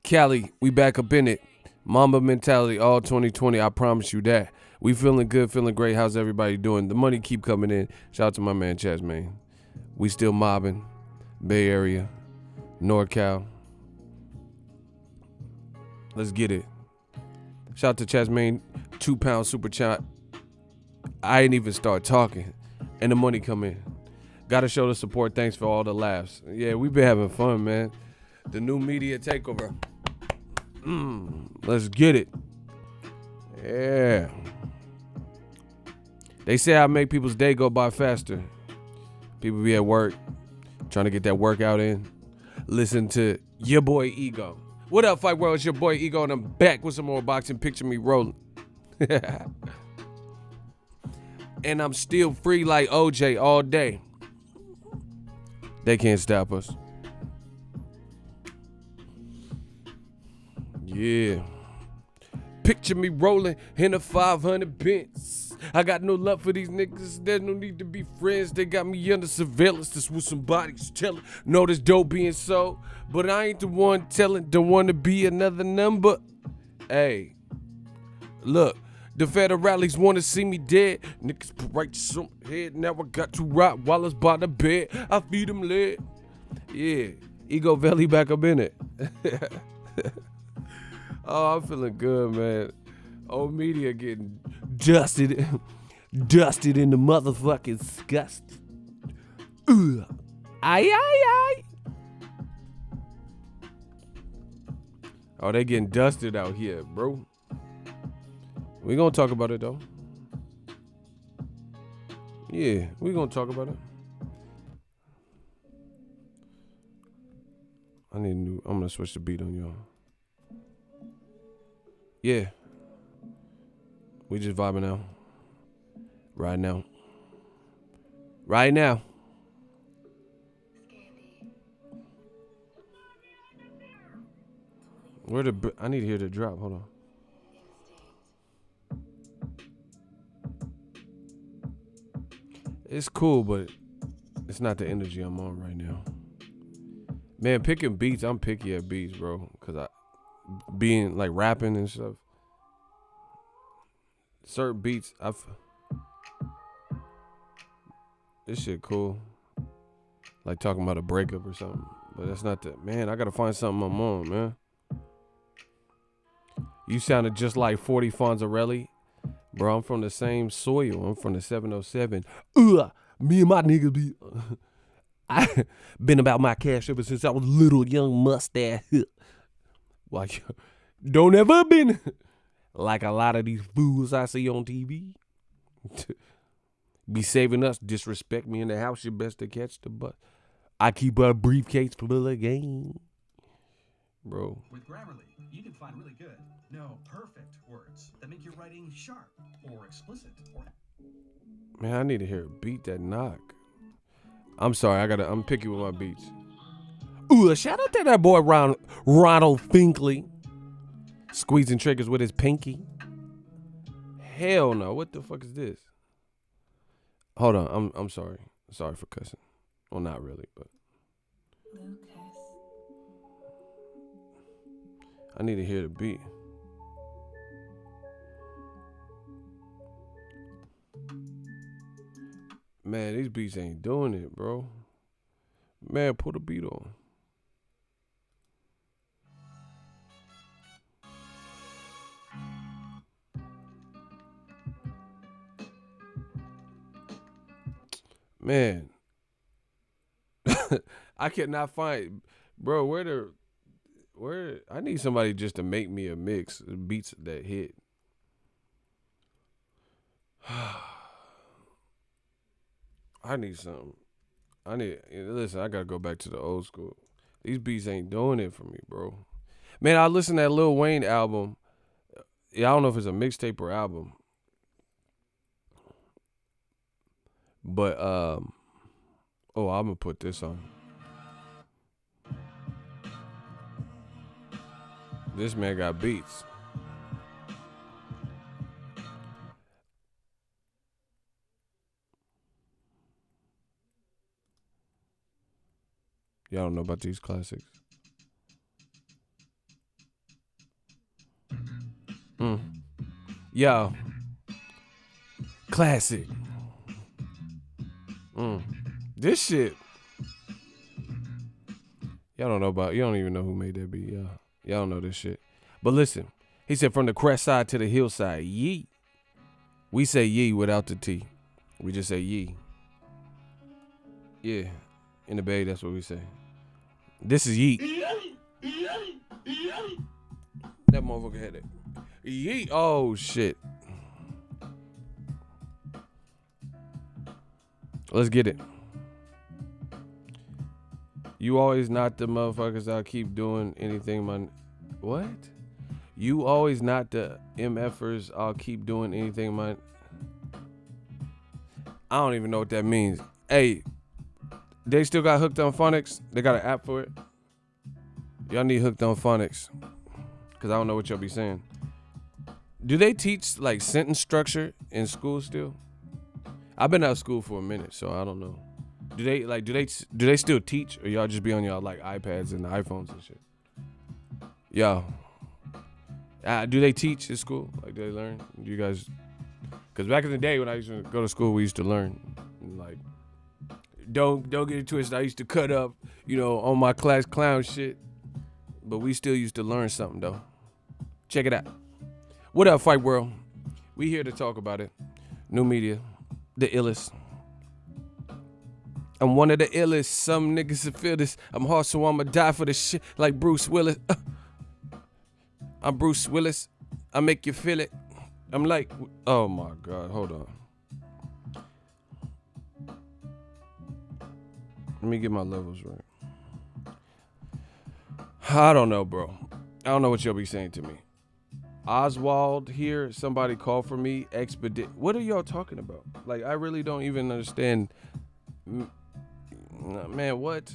Cali, we back up in it. Mamba mentality all 2020. I promise you that. We feeling good, feeling great. How's everybody doing? The money keep coming in. Shout out to my man Chaz, man. We still mobbing. Bay Area, NorCal. Let's get it. Shout out to Chaz, man. £2 super chat. I ain't even start talking, and the money come in. Gotta show the support. Thanks for all the laughs. Yeah, we been having fun, man. The new media takeover. Let's get it. Yeah. They say I make people's day go by faster. People be at work, trying to get that workout in. Listen to your boy Ego. What up, Fight World? It's your boy Ego, and I'm back with some more boxing. Picture me rolling. And I'm still free like OJ all day. They can't stop us. Yeah. Picture me rolling in a 500 Benz. I got no love for these niggas. There's no need to be friends. They got me under surveillance. This what somebody's telling. Know this dope being sold, but I ain't the one telling. Don't want to be another number. Hey, look. The federales want to see me dead. Niggas right some head. Now I got to rock while it's by the bed. I feed them lead. Yeah. Ego Valley back up in it. Oh, I'm feeling good, man. Old media getting dusted. Dusted in the motherfucking disgust. Aye, aye, aye. Oh, they getting dusted out here, bro. We gonna talk about it though. Yeah, we gonna talk about it. I need a new. I'm gonna switch the beat on y'all. Yeah, we just vibing out. Right now. Right now. Where the? I need to hear the drop. Hold on. It's cool, but it's not the energy I'm on right now. Man, picking beats, I'm picky at beats, bro. Cause I being like rapping and stuff. Certain beats, this shit cool. Like talking about a breakup or something. But that's not the man, I gotta find something I'm on, man. You sounded just like 40 Fonzarelli. Bro, I'm from the same soil. I'm from the 707. Me and my niggas be. I been about my cash ever since I was little young mustache. Like, don't ever been like a lot of these fools I see on TV. Be saving us, disrespect me in the house. You best to catch the bus. I keep a briefcase full of game, bro. With Grammarly, you can find really good, no perfect words that make your writing sharp or explicit. Man, I need to hear a beat that knock. I'm sorry, I'm picky with my beats. Ooh, shout out to that boy Ronald Finkley. Squeezing triggers with his pinky. Hell no, what the fuck is this? Hold on, I'm sorry. Sorry for cussing. Well, not really, but. Lucas. I need to hear the beat. Man, these beats ain't doing it, bro. Man, put a beat on. Man. I cannot find, bro, where I need somebody just to make me a mix of beats that hit. I need something. Listen, I gotta go back to the old school. These beats ain't doing it for me, bro. Man, I listened to that Lil Wayne album. Yeah, I don't know if it's a mixtape or album. But I'm gonna put this on. This man got beats. Y'all don't know about these classics. Yo. Classic. This shit. Y'all don't know about, you don't even know who made that beat. Y'all don't know this shit. But listen, he said from the crest side to the hillside, yee. We say yee without the T. We just say yee. Yeah, in the Bay, that's what we say. This is yeet. That motherfucker had it. Yeet. Oh, shit. Let's get it. You always not the motherfuckers I'll keep doing anything, man. What? You always not the MFers I'll keep doing anything, man. I don't even know what that means. Hey, they still got Hooked on Phonics? They got an app for it? Y'all need Hooked on Phonics. Because I don't know what y'all be saying. Do they teach, like, sentence structure in school still? I've been out of school for a minute, so I don't know. Do they still teach, or y'all just be on y'all like iPads and iPhones and shit? Yo, do they teach at school? Like, do they learn? Do you guys? Because back in the day when I used to go to school, we used to learn. Like, don't get it twisted. I used to cut up, on my class clown shit, but we still used to learn something though. Check it out. What up, Fight World? We here to talk about it. New media, the illest. I'm one of the illest. Some niggas will feel this. I'm hard, so I'ma die for this shit like Bruce Willis. I'm Bruce Willis. I make you feel it. I'm like, oh my God, hold on. Let me get my levels right. I don't know, bro. I don't know what y'all be saying to me. Oswald here, somebody call for me. Expedite. What are y'all talking about? Like, I really don't even understand. Man, what?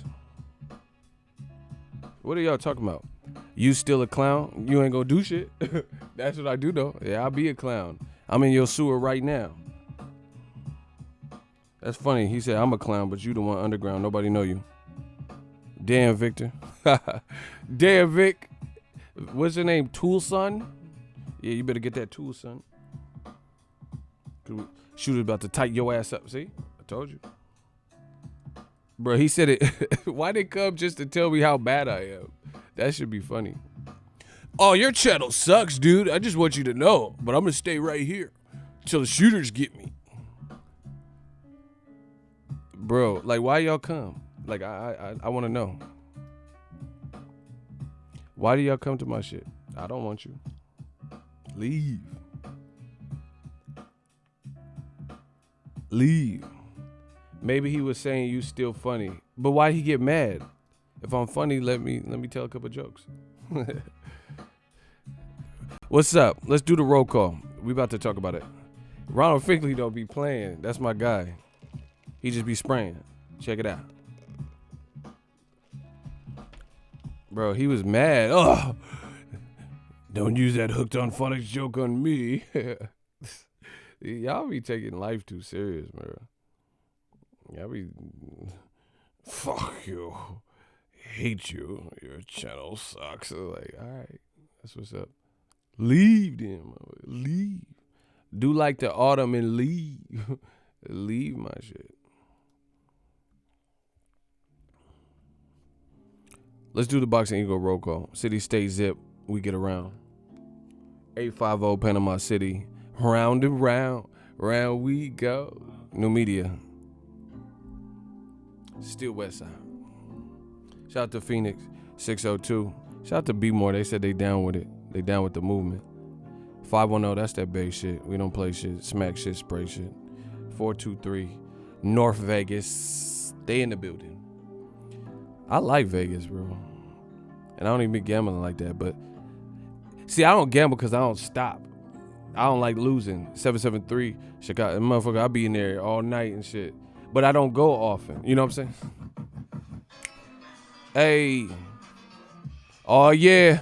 What are y'all talking about? You still a clown? You ain't gonna do shit. That's what I do though. Yeah, I'll be a clown. I'm in your sewer right now. That's funny. He said, I'm a clown, but you the one underground. Nobody know you. Damn, Victor. Damn, Vic. What's your name? Tool Son? Yeah, you better get that tool, son. Shooter's about to tighten your ass up. See? I told you. Bro, he said it. Why they come just to tell me how bad I am? That should be funny. Oh, your channel sucks, dude. I just want you to know. But I'm going to stay right here until the shooters get me. Bro, like, why y'all come? Like, I want to know. Why do y'all come to my shit? I don't want you. Leave. Leave. Maybe he was saying you still funny. But why he get mad? If I'm funny, let me tell a couple jokes. What's up? Let's do the roll call. We about to talk about it. Ronald Finkley don't be playing. That's my guy. He just be spraying. Check it out. Bro, he was mad. Oh, don't use that Hooked on Phonics joke on me. Y'all be taking life too serious, bro. Y'all be, fuck you. Hate you. Your channel sucks. Like, all right, that's what's up. Leave them. Leave. Do like the autumn and leave. Leave my shit. Let's do the Boxing Ego roll call. City, state, zip. We get around. 850 Panama City. Round and round. Round we go. New media. Still West Side. Shout out to Phoenix 602. Shout out to B More. They said they down with it. They down with the movement. 510, that's that Bay shit. We don't play shit. Smack shit, spray shit. 423 North Vegas. They in the building. I like Vegas, bro. And I don't even be gambling like that. But see, I don't gamble because I don't stop. I don't like losing. 773 Chicago. Motherfucker, I be in there all night and shit. But I don't go often. You know what I'm saying? Hey. Oh, yeah.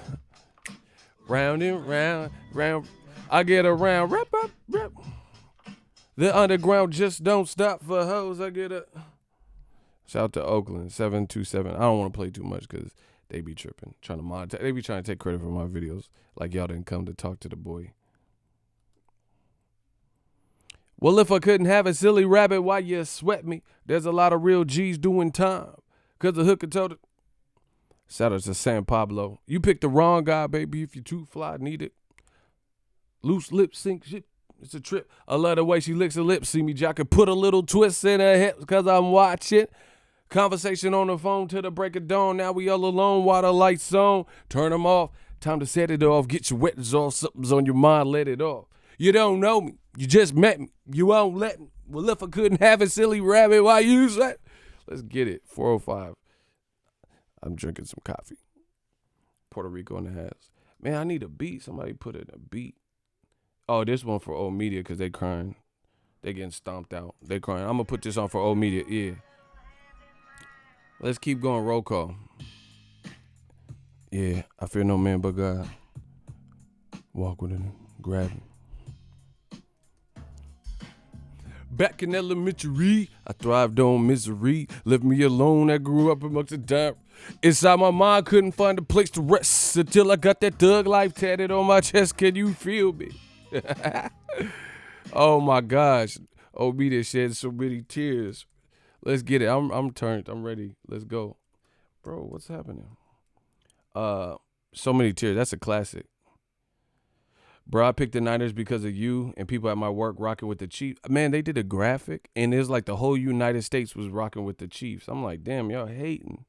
Round and round, round. I get around. Rap, rap, rap. The underground just don't stop for hoes. I get a. Shout out to Oakland, 727. I don't want to play too much because they be tripping. Trying to monetize. They be trying to take credit for my videos. Like y'all didn't come to talk to the boy. Well, if I couldn't have a silly rabbit, why you sweat me? There's a lot of real G's doing time. Cause the hooker told it. Shout out to San Pablo. You picked the wrong guy, baby. If you're too fly, need it. Loose lip sync shit. It's a trip. I love the way she licks her lips. See me, I could put a little twist in her hips cause I'm watching. Conversation on the phone till the break of dawn. Now we all alone while the lights on. Turn them off. Time to set it off. Get your wetters off. Something's on your mind. Let it off. You don't know me. You just met me. You won't let me. Well, if I couldn't have a silly rabbit, why you say? Let's get it. 405. I'm drinking some coffee. Puerto Rico in the house. Man, I need a beat. Somebody put in a beat. Oh, this one for old media because they crying. They getting stomped out. They crying. I'm going to put this on for old media. Yeah. Let's keep going. Roll call. Yeah, I fear no man but God. Walk with him. Grab him. Back in elementary, I thrived on misery. Left me alone, I grew up amongst the dark. Inside my mind, couldn't find a place to rest until I got that thug life tatted on my chest. Can you feel me? Oh my gosh. Oh, me that shed so many tears. Let's get it. I'm turned. I'm ready. Let's go. Bro, what's happening? So many tears. That's a classic. Bro, I picked the Niners because of you and people at my work rocking with the Chiefs. Man, they did a graphic, and it's like the whole United States was rocking with the Chiefs. I'm like, damn, y'all hating.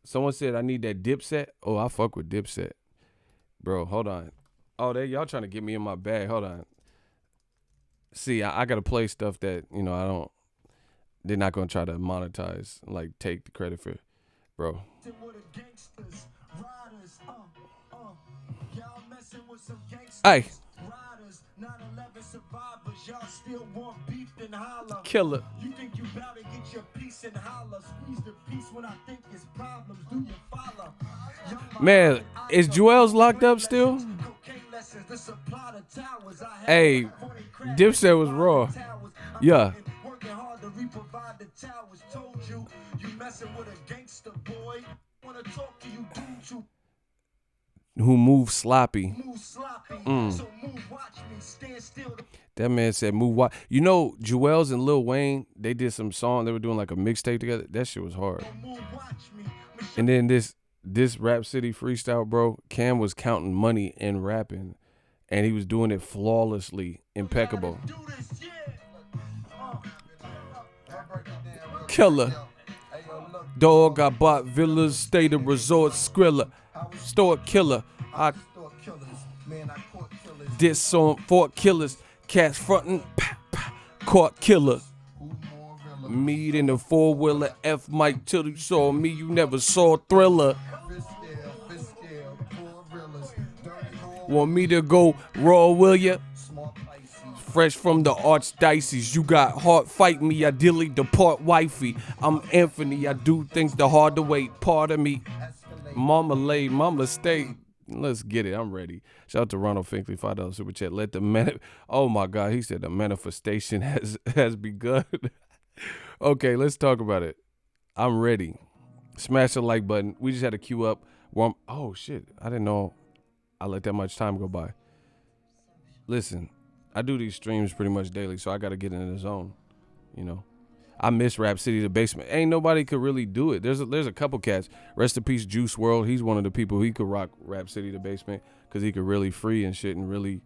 Someone said I need that Dipset. Oh, I fuck with Dipset. Bro, hold on. Oh, y'all trying to get me in my bag. Hold on. See, I got to play stuff that, they're not going to try to monetize, like take the credit for, bro. Hey. Killer. You think you about to get your piece and holler. Squeeze the piece when I think it's problems. Do you follow? Man, is Joel's locked up still? Hey, Dipset was raw. Yeah. Who move sloppy. That man said move. Joel's and Lil Wayne, they did some song. They were doing like a mixtape together. That shit was hard. And then this Rap City freestyle, bro, Cam was counting money and rapping, and he was doing it flawlessly, impeccable. Killer. Dog, I bought villas, stayed at resort, Skrilla. Store killer. I did some Fort killers. Cats frontin', caught killer. Meet in the 4-wheeler, F Mike till you saw me, you never saw Thriller. Want me to go raw, will ya? Fresh from the archdiocese, you got heart fight me, ideally depart wifey. I'm Anthony, I do things the hard to wait, part of me. Mama laid, mama stay. Let's get it. I'm ready. Shout out to Ronald Finkley, $5 super chat. Oh my God, he said the manifestation has begun. Okay, let's talk about it. I'm ready. Smash the like button. We just had to queue up. Oh shit, I didn't know I let that much time go by. Listen, I do these streams pretty much daily, so I got to get in the zone. I miss Rap City, the basement. Ain't nobody could really do it. There's a couple cats. Rest in peace, Juice WRLD. He's one of the people he could rock Rap City, the basement, because he could really free and shit and really.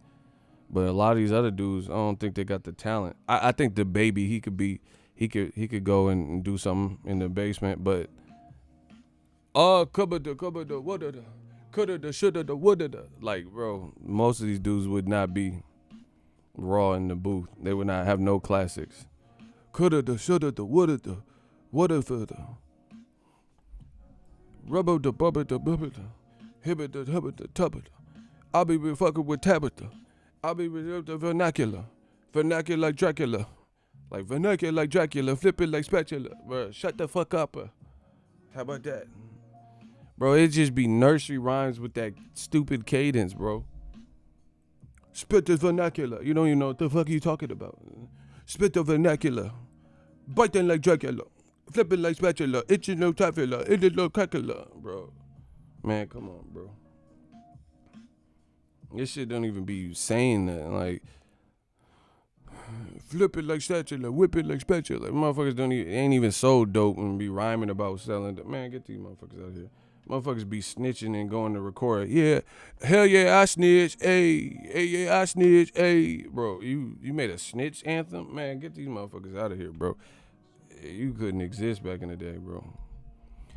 But a lot of these other dudes, I don't think they got the talent. I think the baby, he could go and do something in the basement. But like, bro, most of these dudes would not be raw in the booth. They would not have no classics. Coulda, shoulda, woulda, woulda, rubber the bubba the bubba hibba the hubba the tubba. I'll be fucking with Tabitha. I'll be with the vernacular like Dracula, flip it like spatula. Bro, shut the fuck up. How about that, bro? It just be nursery rhymes with that stupid cadence, bro. Spit the vernacular. You don't even know what the fuck you talking about. Spit the vernacular. Biting like Dracula. Flipping like spatula. Itching no tafula. Itching no crackula. Bro. Man, come on, bro. This shit don't even be saying that. Like, Flip it like spatula, whip it like spatula. Motherfuckers ain't even so dope and be rhyming about selling. Man, get these motherfuckers out here. Motherfuckers be snitching and going to record. Yeah, hell yeah, I snitch. Hey, yeah, I snitch. Hey, bro, you made a snitch anthem? Man, get these motherfuckers out of here, bro. You couldn't exist back in the day, bro.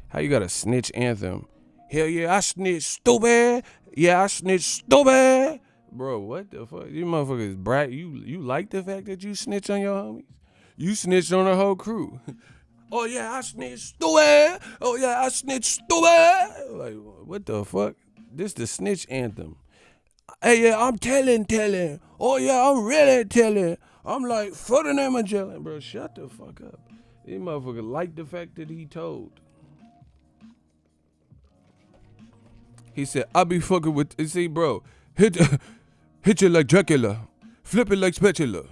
How you got a snitch anthem? Hell yeah, I snitch, stupid. Yeah, I snitch, stupid. Bro, what the fuck? You motherfuckers brat. You like the fact that you snitch on your homies? You snitched on the whole crew. Oh yeah, I snitch, stupid. Oh yeah, I snitch, stupid. Like, what the fuck? This the snitch anthem. Hey yeah, I'm telling. Oh yeah, I'm really telling. I'm like, for the name of Magellan, bro. Shut the fuck up. These motherfuckers like the fact that he told. He said, I be fucking with, you see, bro, hit you like Dracula, flip it like spatula.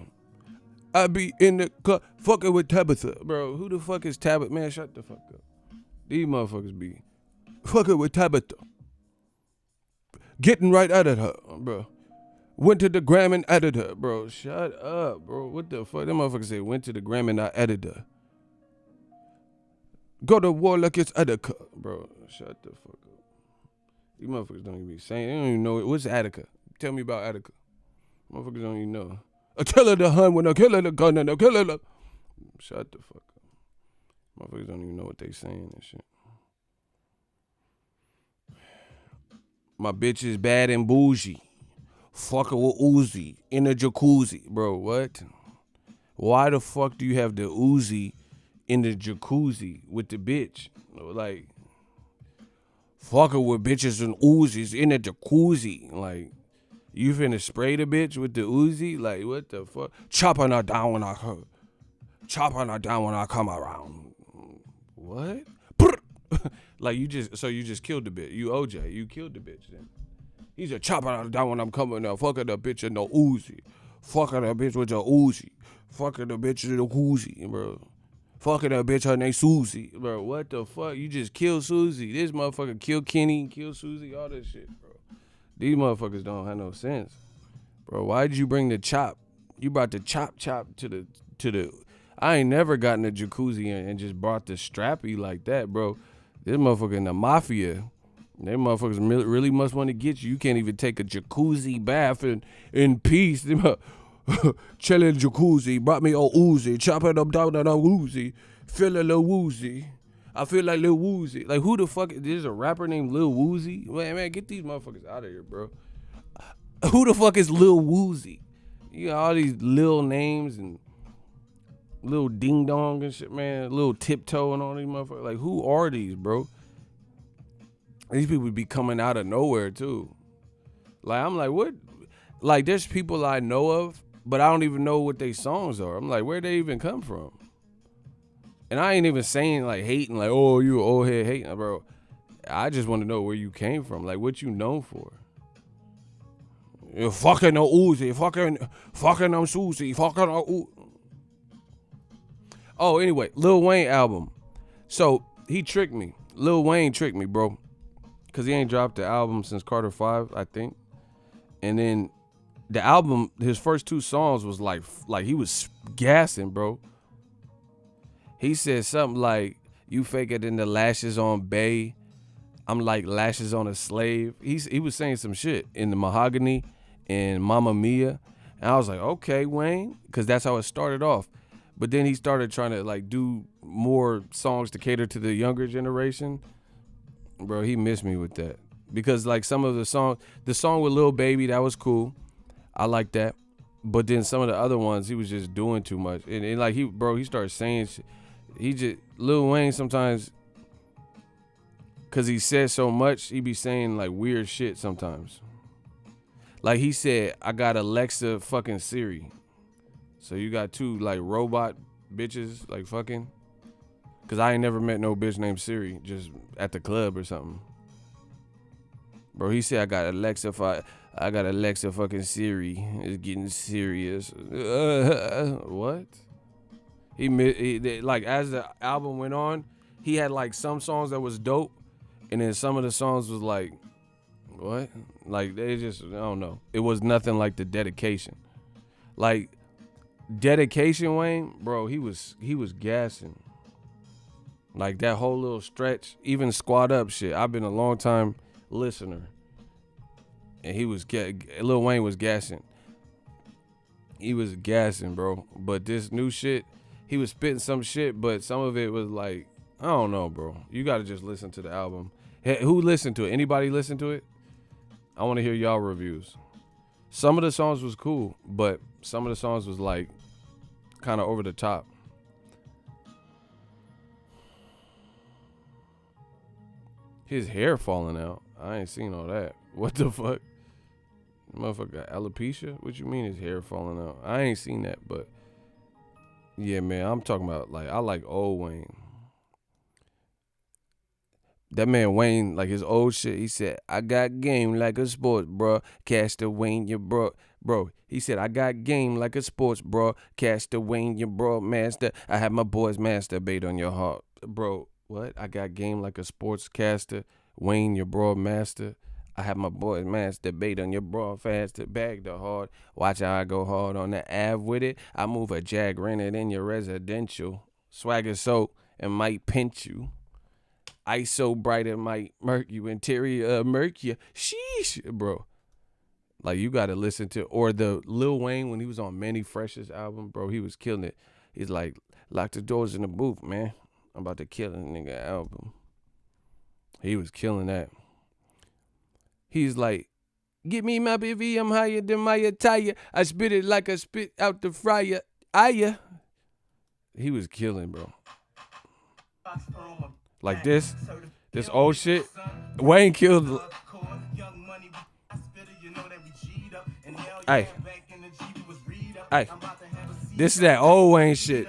I be in the club fucking with Tabitha. Bro, who the fuck is Tabitha? Man, shut the fuck up. These motherfuckers be fucking with Tabitha. Getting right at her, bro. Went to the gram and added her, bro. Shut up, bro. What the fuck? Them motherfuckers say went to the gram and I added her. Go to war like it's Attica, bro. Shut the fuck up. These motherfuckers don't even be saying. They don't even know it. What's Attica? Tell me about Attica. Motherfuckers don't even know. I tell her the hun when I kill her the gun and I kill her the. Shut the fuck up. Motherfuckers don't even know what they saying and shit. My bitch is bad and bougie. Fuck her with Uzi in a jacuzzi. Bro, what? Why the fuck do you have the Uzi in the jacuzzi with the bitch? Like, fuck her with bitches and Uzis in a jacuzzi. Like, you finna spray the bitch with the Uzi? Like, what the fuck? Chopping her down when I come. Chopping her down when I come around. What? Like, you just killed the bitch. You OJ. You killed the bitch then. He's a chopping her down when I'm coming now. Fucking the bitch in the Uzi. Fucking the bitch with the Uzi. Fucking the bitch in the Uzi, bro. Fucking that bitch, her name Susie. Bro, what the fuck? You just killed Susie. This motherfucker killed Kenny, killed Susie, all this shit, bro. These motherfuckers don't have no sense. Bro, why'd you bring the chop? You brought the chop to the I ain't never gotten a jacuzzi and just brought the strappy like that, bro. This motherfucker in the mafia. They motherfuckers really must want to get you. You can't even take a jacuzzi bath in peace. Chilling jacuzzi, brought me a Uzi, chopping them down on a Uzi, feeling Lil Woozy. I feel like Lil Woozy. Like, who the fuck, there's a rapper named Lil Woozy? Man, get these motherfuckers out of here, bro. Who the fuck is Lil Woozy? You got all these Lil names and Lil Ding Dong and shit, man. Lil Tiptoe and all these motherfuckers. Like, who are these, bro? These people be coming out of nowhere, too. Like, I'm like, what? Like, there's people I know of, but I don't even know what their songs are. I'm like, where'd they even come from? And I ain't even saying, like, hating, like, oh, you old head hating, bro. I just want to know where you came from, like, what you known for. You're fucking no Uzi, fucking no Susie, fucking no Uzi. Oh, anyway, Lil Wayne album. So, he tricked me. Lil Wayne tricked me, bro. Because he ain't dropped the album since Carter 5, I think. And then the album, his first two songs was like he was gassing, bro. He said something like, you fake it in the lashes on Bay. I'm like lashes on a slave. He was saying some shit in the Mahogany and Mamma Mia. And I was like, okay, Wayne. Because that's how it started off. But then he started trying to like do more songs to cater to the younger generation. Bro, he missed me with that. Because like some of the song with Lil Baby, that was cool. I like that. But then some of the other ones, he was just doing too much. And like he started saying shit. Lil Wayne sometimes, cause he said so much, he be saying like weird shit sometimes. Like he said, I got Alexa fucking Siri. So you got two like robot bitches like fucking. Cause I ain't never met no bitch named Siri, just at the club or something. Bro, he said I got Alexa fucking Siri. It's getting serious. What? He like as the album went on, he had like some songs that was dope, and then some of the songs was like, what? Like they just, I don't know. It was nothing like the dedication. Like Dedication Wayne, bro, he was gassing. Like that whole little stretch, even Squad Up shit. I've been a long time listener. And Lil Wayne was gassing. He was gassing, bro. But this new shit, he was spitting some shit, but some of it was like, I don't know, bro. You got to just listen to the album. Hey, who listened to it? Anybody listen to it? I want to hear y'all reviews. Some of the songs was cool, but some of the songs was like kind of over the top. His hair falling out. I ain't seen all that. What the fuck? Motherfucker got alopecia? What you mean his hair falling out? I ain't seen that, but yeah, man, I'm talking about like I like old Wayne. That man Wayne, like his old shit, he said, I got game like a sports, bro. Cash the Wayne, your bro. Bro, he said, I got game like a sports, bro. Cash the Wayne, your bro, master. I have my boys masturbate on your heart. Bro, what? I got game like a sportscaster. Wayne, your bro, master. I have my boys masturbate on your bro, faster. Bag the hard. Watch how I go hard on the Ave with it. I move a Jag rented in your residential. Swagger so and might pinch you. Ice so bright it might murk you. Interior murk you. Sheesh, bro. Like, you got to listen to, or the Lil Wayne when he was on Manny Fresh's album, bro, he was killing it. He's like, lock the doors in the booth, man. I'm about to kill a nigga album. He was killing that. He's like, get me my BV, I'm higher than my attire. I spit it like I spit out the fryer. He was killing, bro. Like this old shit. Wayne killed. Hey, this is that old Wayne shit.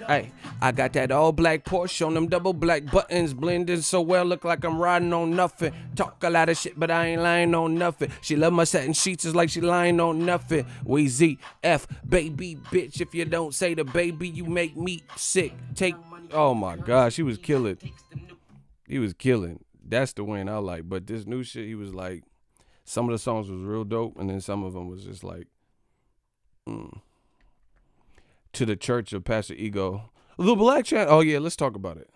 Hey, I got that all black Porsche on them double black buttons, blending so well, look like I'm riding on nothing. Talk a lot of shit, but I ain't lying on nothing. She love my satin sheets, it's like she lying on nothing. Weezy F, baby bitch, if you don't say the baby, you make me sick. Oh my gosh, he was killing. He was killing. That's the Wayne I like. But this new shit, he was like, some of the songs was real dope, and then some of them was just like, To the Church of Pastor Ego. The Black Channel. Oh yeah, let's talk about it.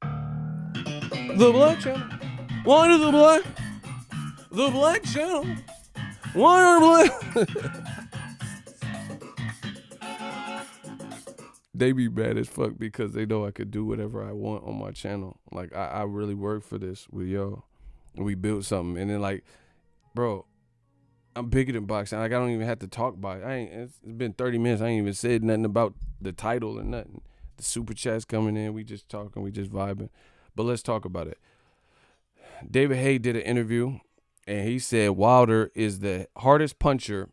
The Black Channel. Why to the Black? The Black Channel. Why are Black? They be bad as fuck because they know I could do whatever I want on my channel. Like, I really work for this with y'all. We built something. And then, like, bro, I'm bigger than boxing. Like, I don't even have to talk about it. It's been 30 minutes. I ain't even said nothing about the title or nothing. The super chats coming in. We just talking. We just vibing. But let's talk about it. David Haye did an interview, and he said Wilder is the hardest puncher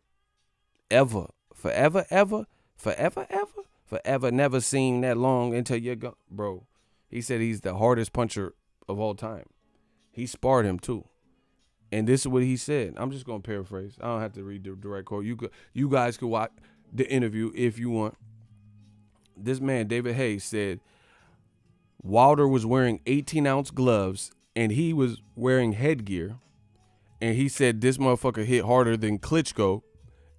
ever. Forever, ever. Forever, ever. Forever, never seen that long until you're gone. Bro, he said he's the hardest puncher of all time. He sparred him, too. And this is what he said. I'm just going to paraphrase. I don't have to read the direct quote. You guys could watch the interview if you want. This man, David Haye, said Wilder was wearing 18-ounce gloves, and he was wearing headgear. And he said this motherfucker hit harder than Klitschko.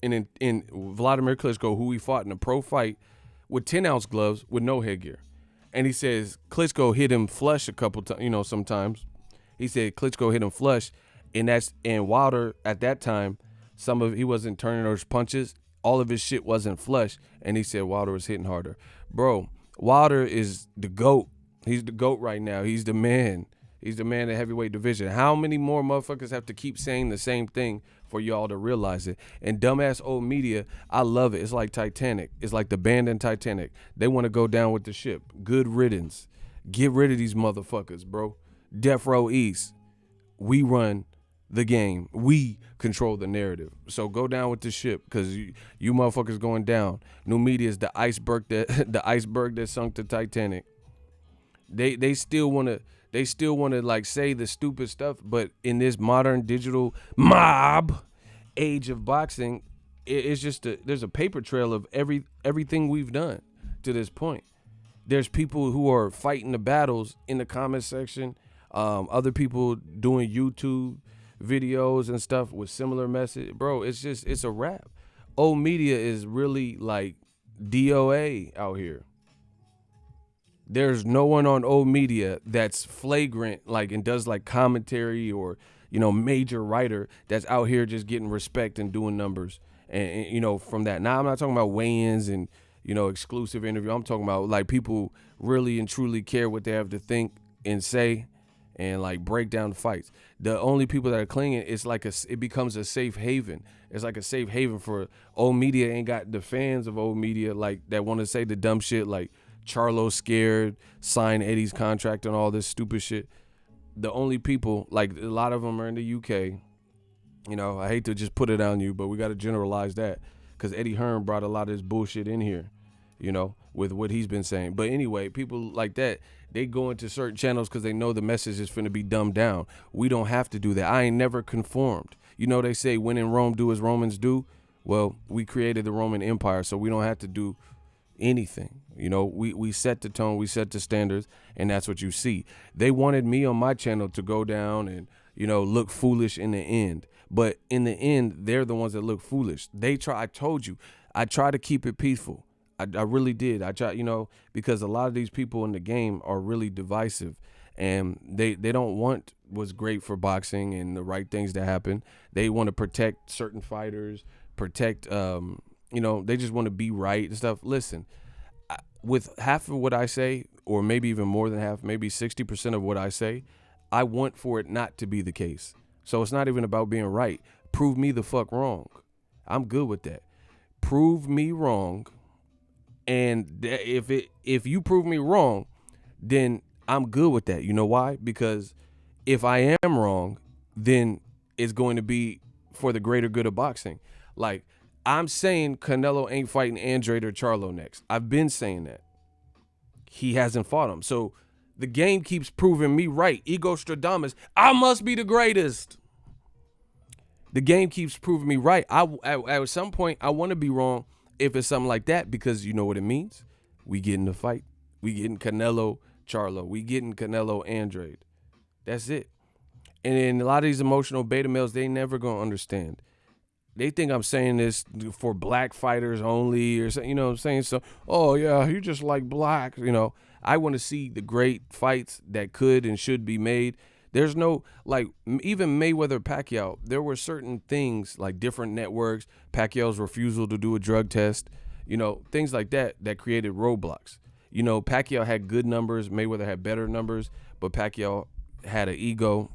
And in Vladimir Klitschko, who he fought in a pro fight, with 10-ounce gloves with no headgear. And he says Klitschko hit him flush a couple times, sometimes. He said Klitschko hit him flush, and Wilder at that time, he wasn't turning those punches. All of his shit wasn't flush, and he said Wilder was hitting harder. Bro, Wilder is the GOAT. He's the GOAT right now. He's the man. He's the man in the heavyweight division. How many more motherfuckers have to keep saying the same thing for y'all to realize it? And dumbass old media, I love it. It's like Titanic. It's like the band in Titanic. They want to go down with the ship. Good riddance. Get rid of these motherfuckers, bro. Death Row East. We run the game. We control the narrative. So go down with the ship, because you motherfuckers going down. New media is the iceberg that sunk the Titanic. They still want to like say the stupid stuff, but in this modern digital mob age of boxing, it's just there's a paper trail of everything we've done to this point. There's people who are fighting the battles in the comment section, other people doing YouTube videos and stuff with similar message. Bro, it's a wrap. old media is really like DOA out here. There's no one on old media that's flagrant, like, and does like commentary or, major writer that's out here just getting respect and doing numbers. And from that. Now, I'm not talking about weigh-ins and, exclusive interview. I'm talking about like people really and truly care what they have to think and say and like break down the fights. The only people that are clinging, it becomes a safe haven. It's like a safe haven for old media. Ain't got the fans of old media like that want to say the dumb shit like Charlo scared, sign Eddie's contract and all this stupid shit. The only people, like a lot of them are in the UK. I hate to just put it on you, but we got to generalize that because Eddie Hearn brought a lot of this bullshit in here, with what he's been saying. But anyway, people like that, they go into certain channels because they know the message is finna be dumbed down. We don't have to do that. I ain't never conformed. They say when in Rome, do as Romans do. Well, we created the Roman Empire, so we don't have to do anything. We set the tone, we set the standards, and that's what you see. They wanted me on my channel to go down and, look foolish in the end. But in the end, they're the ones that look foolish. I told you, I try to keep it peaceful. I really did. I try, because a lot of these people in the game are really divisive and they don't want what's great for boxing and the right things to happen. They want to protect certain fighters, protect, they just want to be right and stuff. Listen, with half of what I say, or maybe even more than half, maybe 60% of what I say, I want for it not to be the case. So it's not even about being right. Prove me the fuck wrong. I'm good with that. Prove me wrong. And if you prove me wrong, then I'm good with that. You know why? Because if I am wrong, then it's going to be for the greater good of boxing. Like, I'm saying Canelo ain't fighting Andrade or Charlo next. I've been saying that. He hasn't fought him. So the game keeps proving me right. Ego Stradamus, I must be the greatest. The game keeps proving me right. At some point, I want to be wrong if it's something like that, because you know what it means? We get in the fight. We getting Canelo Charlo. We getting Canelo Andrade. That's it. And then a lot of these emotional beta males, they never going to understand. They think I'm saying this for black fighters only or something, what I'm saying? So, oh, yeah, you just like black, I want to see the great fights that could and should be made. There's no, like, even Mayweather-Pacquiao, there were certain things, like different networks, Pacquiao's refusal to do a drug test, things like that created roadblocks. Pacquiao had good numbers, Mayweather had better numbers, but Pacquiao had an ego,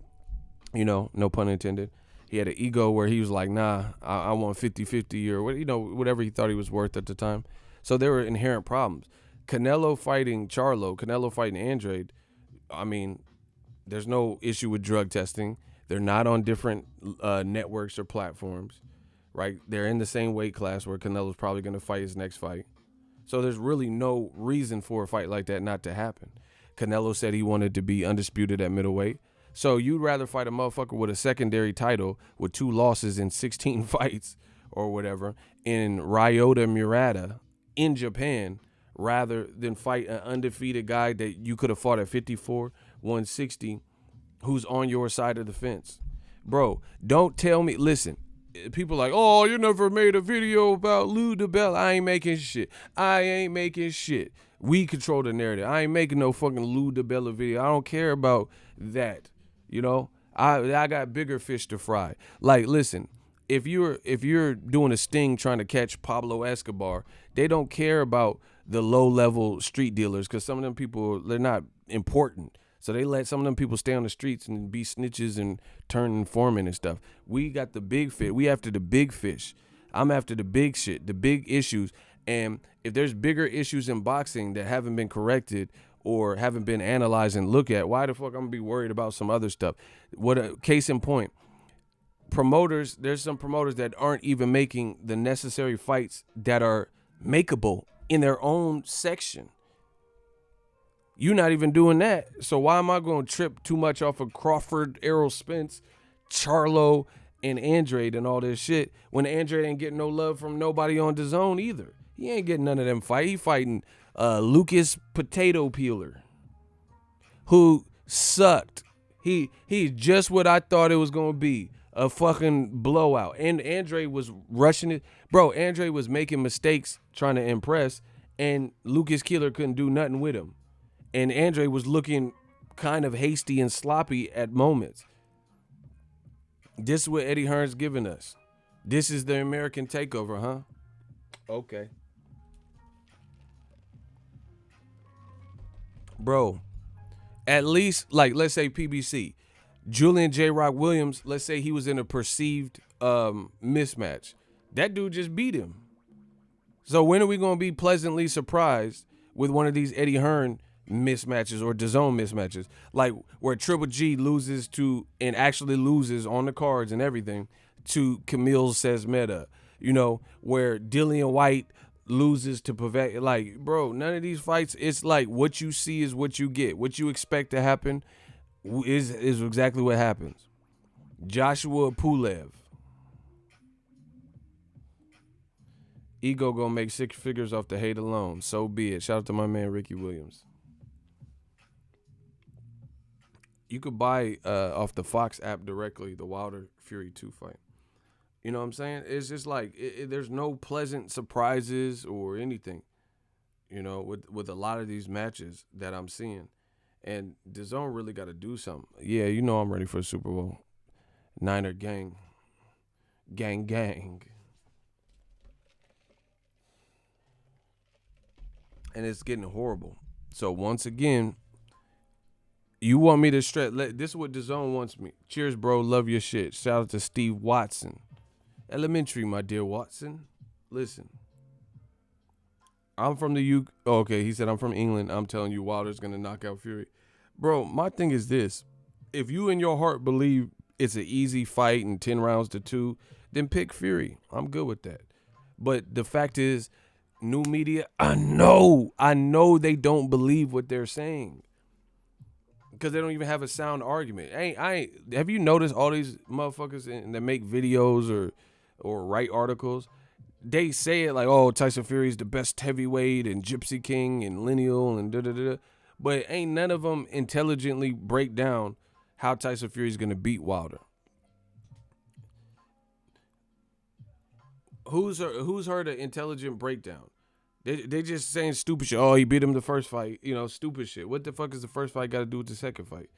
no pun intended. He had an ego where he was like, nah, I want 50-50 or, whatever he thought he was worth at the time. So there were inherent problems. Canelo fighting Charlo, Canelo fighting Andrade, I mean, there's no issue with drug testing. They're not on different networks or platforms, right? They're in the same weight class where Canelo's probably going to fight his next fight. So there's really no reason for a fight like that not to happen. Canelo said he wanted to be undisputed at middleweight. So you'd rather fight a motherfucker with a secondary title with 2 losses in 16 fights or whatever in Ryota Murata in Japan rather than fight an undefeated guy that you could have fought at 54, 160, who's on your side of the fence. Bro, don't tell me, listen, people like, oh, you never made a video about Lou DeBella. I ain't making shit. We control the narrative. I ain't making no fucking Lou DeBella video. I don't care about that. I got bigger fish to fry. Like, listen, if you're doing a sting trying to catch Pablo Escobar, they don't care about the low-level street dealers because some of them people, they're not important. So they let some of them people stay on the streets and be snitches and turn informant and stuff. We got the big fish. We after the big fish. I'm after the big shit, the big issues. And if there's bigger issues in boxing that haven't been corrected or haven't been analyzed and looked at, why the fuck I'm gonna be worried about some other stuff? What a case in point. Promoters, there's some promoters that aren't even making the necessary fights that are makeable in their own section. You're not even doing that. So why am I going to trip too much off of Crawford, Errol Spence, Charlo, and Andrade and all this shit when Andrade ain't getting no love from nobody on DAZN either? He ain't getting none of them fight. He fighting Lucas Potato Peeler, who sucked. He's just what I thought it was going to be. a fucking blowout. And Andre was rushing it. Bro, Andre was making mistakes trying to impress, and Lucas Keeler couldn't do nothing with him. And Andre was looking kind of hasty and sloppy at moments. This is what Eddie Hearn's giving us. This is the American takeover, huh? Okay. Bro, at least, like, let's say PBC. Julian J. Rock Williams, let's say he was in a perceived mismatch. That dude just beat him. So when are we going to be pleasantly surprised with one of these Eddie Hearn mismatches or DAZN mismatches? Like where Triple G loses to, and actually loses on the cards and everything, to Camille Says Meta. You know, where Dillian White loses to Pavek. Like, bro, none of these fights, it's like what you see is what you get. What you expect to happen is exactly what happens. Joshua Pulev. Ego gonna make 6 figures off the hate alone. So be it. Shout out to my man Ricky Williams. You could buy off the Fox app directly the Wilder Fury 2 fight. You know what I'm saying? It's just like there's no pleasant surprises or anything, you know, with a lot of these matches that I'm seeing. And DAZN really got to do something. Yeah, you know I'm ready for a Super Bowl. Niner gang. Gang, gang. And it's getting horrible. So once again, you want me to stress. This is what DAZN wants me. Cheers, bro. Love your shit. Shout out to Steve Watson. Elementary, my dear Watson. Listen. I'm from the UK. Oh, okay, he said I'm from England. I'm telling you, Wilder's going to knock out Fury. Bro, my thing is this. If you in your heart believe it's an easy fight and 10 rounds to 2, then pick Fury. I'm good with that. But the fact is, new media, I know they don't believe what they're saying. Because they don't even have a sound argument. Have you noticed all these motherfuckers that make videos or write articles? They say it like, oh, Tyson Fury's the best heavyweight and Gypsy King and Lineal and da-da-da-da. But ain't none of them intelligently break down how Tyson Fury's going to beat Wilder. Who's heard an intelligent breakdown? They just saying stupid shit. Oh, he beat him the first fight. You know, stupid shit. What the fuck is the first fight got to do with the second fight?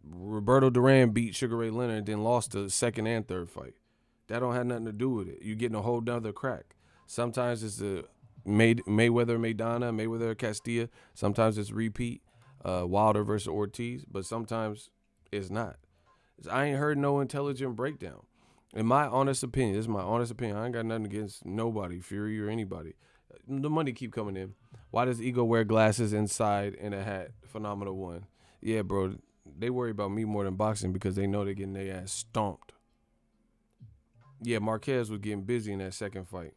Roberto Duran beat Sugar Ray Leonard and then lost the second and third fight. That don't have nothing to do with it. You're getting a whole nother crack. Sometimes it's a Mayweather Maidana, Mayweather Castilla. Sometimes it's repeat, Wilder versus Ortiz. But sometimes it's not. I ain't heard no intelligent breakdown. In my honest opinion, this is my honest opinion. I ain't got nothing against nobody, Fury or anybody. The money keep coming in. Why does Ego wear glasses inside and a hat? Phenomenal one. Yeah, bro. They worry about me more than boxing because they know they're getting their ass stomped. Yeah, Marquez was getting busy in that second fight.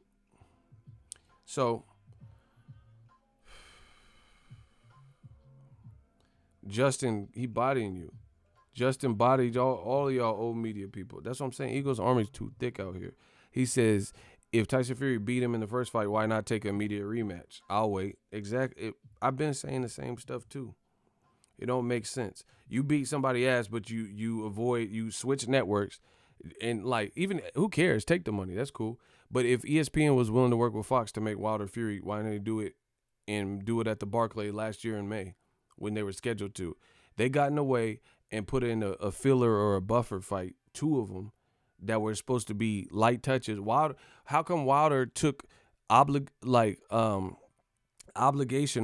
So, Justin, he bodying you. Justin bodied all of y'all old media people. That's what I'm saying. Ego's army's too thick out here. He says, if Tyson Fury beat him in the first fight, why not take an immediate rematch? I'll wait. Exactly. I've been saying the same stuff too. It don't make sense. You beat somebody ass, but you switch networks, and like, even who cares? Take the money. That's cool. But if ESPN was willing to work with Fox to make Wilder Fury, why didn't they do it at the Barclay last year in May when they were scheduled to? They got in the way and put in a filler or a buffer fight, 2 of them that were supposed to be light touches. Wilder, how come Wilder took obligation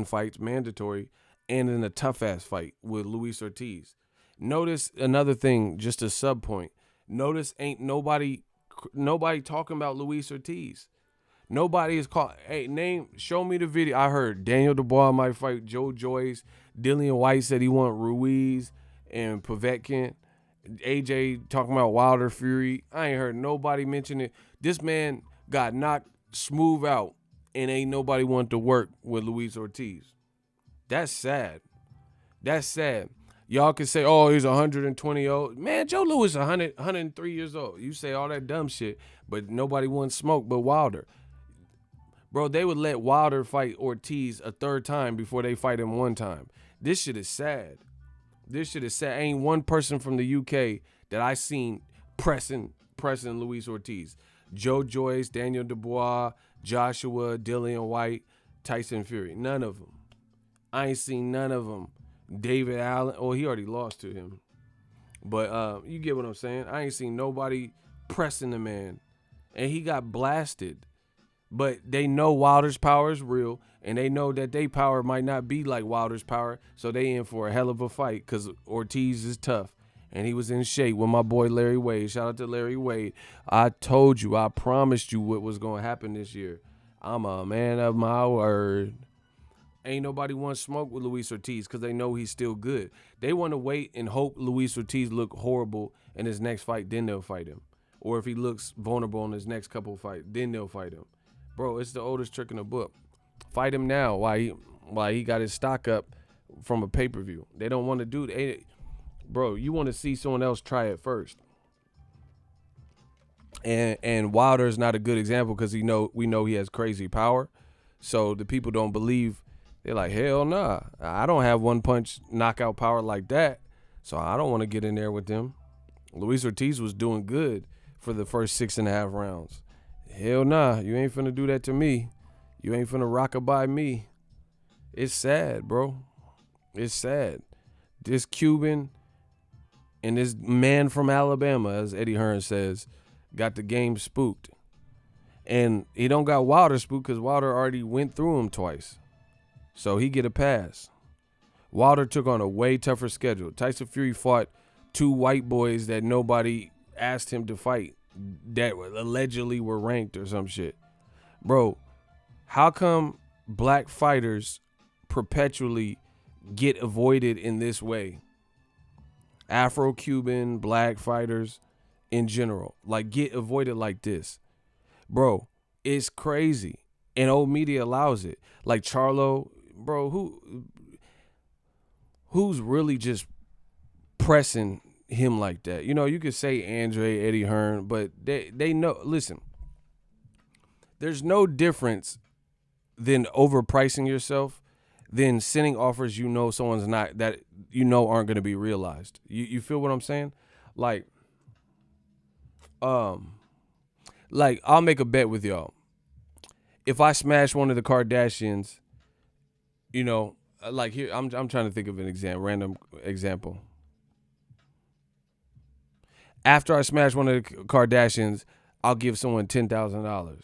fights, mandatory, and in a tough ass fight with Luis Ortiz? Notice another thing, just a sub point. Notice ain't nobody talking about Luis Ortiz. Nobody is called. Hey, show me the video. I heard Daniel Dubois might fight Joe Joyce. Dillian White said he want Ruiz and Povetkin. AJ talking about Wilder Fury. I ain't heard nobody mention it. This man got knocked smooth out, and ain't nobody want to work with Luis Ortiz. That's sad. That's sad. Y'all can say, oh, he's 120 old. Man, Joe Louis 103 years old. You say all that dumb shit, but nobody wants smoke but Wilder. Bro, they would let Wilder fight Ortiz a third time before they fight him one time. This shit is sad. Ain't one person from the UK that I seen pressing Luis Ortiz. Joe Joyce, Daniel Dubois, Joshua, Dillian White, Tyson Fury. None of them. I ain't seen none of them. David Allen. Oh, he already lost to him. But you get what I'm saying. I ain't seen nobody pressing the man. And he got blasted. But they know Wilder's power is real. And they know that their power might not be like Wilder's power. So they in for a hell of a fight because Ortiz is tough. And he was in shape with my boy Larry Wade. Shout out to Larry Wade. I told you, I promised you what was going to happen this year. I'm a man of my word. Ain't nobody want to smoke with Luis Ortiz because they know he's still good. They want to wait and hope Luis Ortiz look horrible in his next fight, then they'll fight him. Or if he looks vulnerable in his next couple of fights, then they'll fight him. Bro, it's the oldest trick in the book. Fight him now while he got his stock up from a pay-per-view. They don't want to do that. Bro, you want to see someone else try it first. And Wilder is not a good example because we know he has crazy power. So the people don't believe. They're like, hell nah. I don't have one punch knockout power like that. So I don't want to get in there with them. Luis Ortiz was doing good for the first 6.5 rounds. Hell nah. You ain't finna do that to me. You ain't finna rockabye me. It's sad, bro. It's sad. This Cuban and this man from Alabama, as Eddie Hearn says, got the game spooked. And he don't got Wilder spooked because Wilder already went through him twice. So he get a pass. Wilder took on a way tougher schedule. Tyson Fury fought 2 white boys that nobody asked him to fight that allegedly were ranked or some shit. Bro, how come black fighters perpetually get avoided in this way? Afro-Cuban, black fighters in general, like get avoided like this. Bro, it's crazy. And old media allows it. Like Charlo, bro, who's really just pressing him like that? You know, you could say Andre, Eddie Hearn, but they know, listen, there's no difference than overpricing yourself than sending offers you know someone's not, that you know aren't going to be realized. You feel what I'm saying? Like I'll make a bet with y'all. If I smash one of the Kardashians, you know, like here, I'm trying to think of an random example. After I smash one of the Kardashians, I'll give someone $10,000.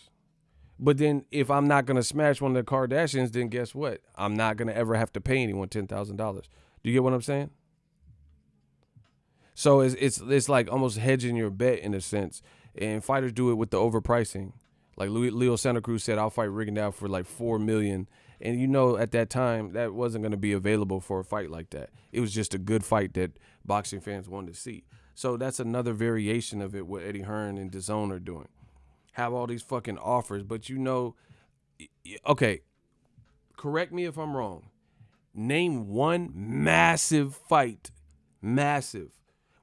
But then if I'm not going to smash one of the Kardashians, then guess what? I'm not going to ever have to pay anyone $10,000. Do you get what I'm saying? So it's like almost hedging your bet in a sense. And fighters do it with the overpricing. Like Leo Santa Cruz said, I'll fight Rigondeaux for like $4 million. And you know, at that time, that wasn't going to be available for a fight like that. It was just a good fight that boxing fans wanted to see. So that's another variation of it, what Eddie Hearn and DAZN are doing. Have all these fucking offers, but you know, okay, correct me if I'm wrong. Name one massive fight,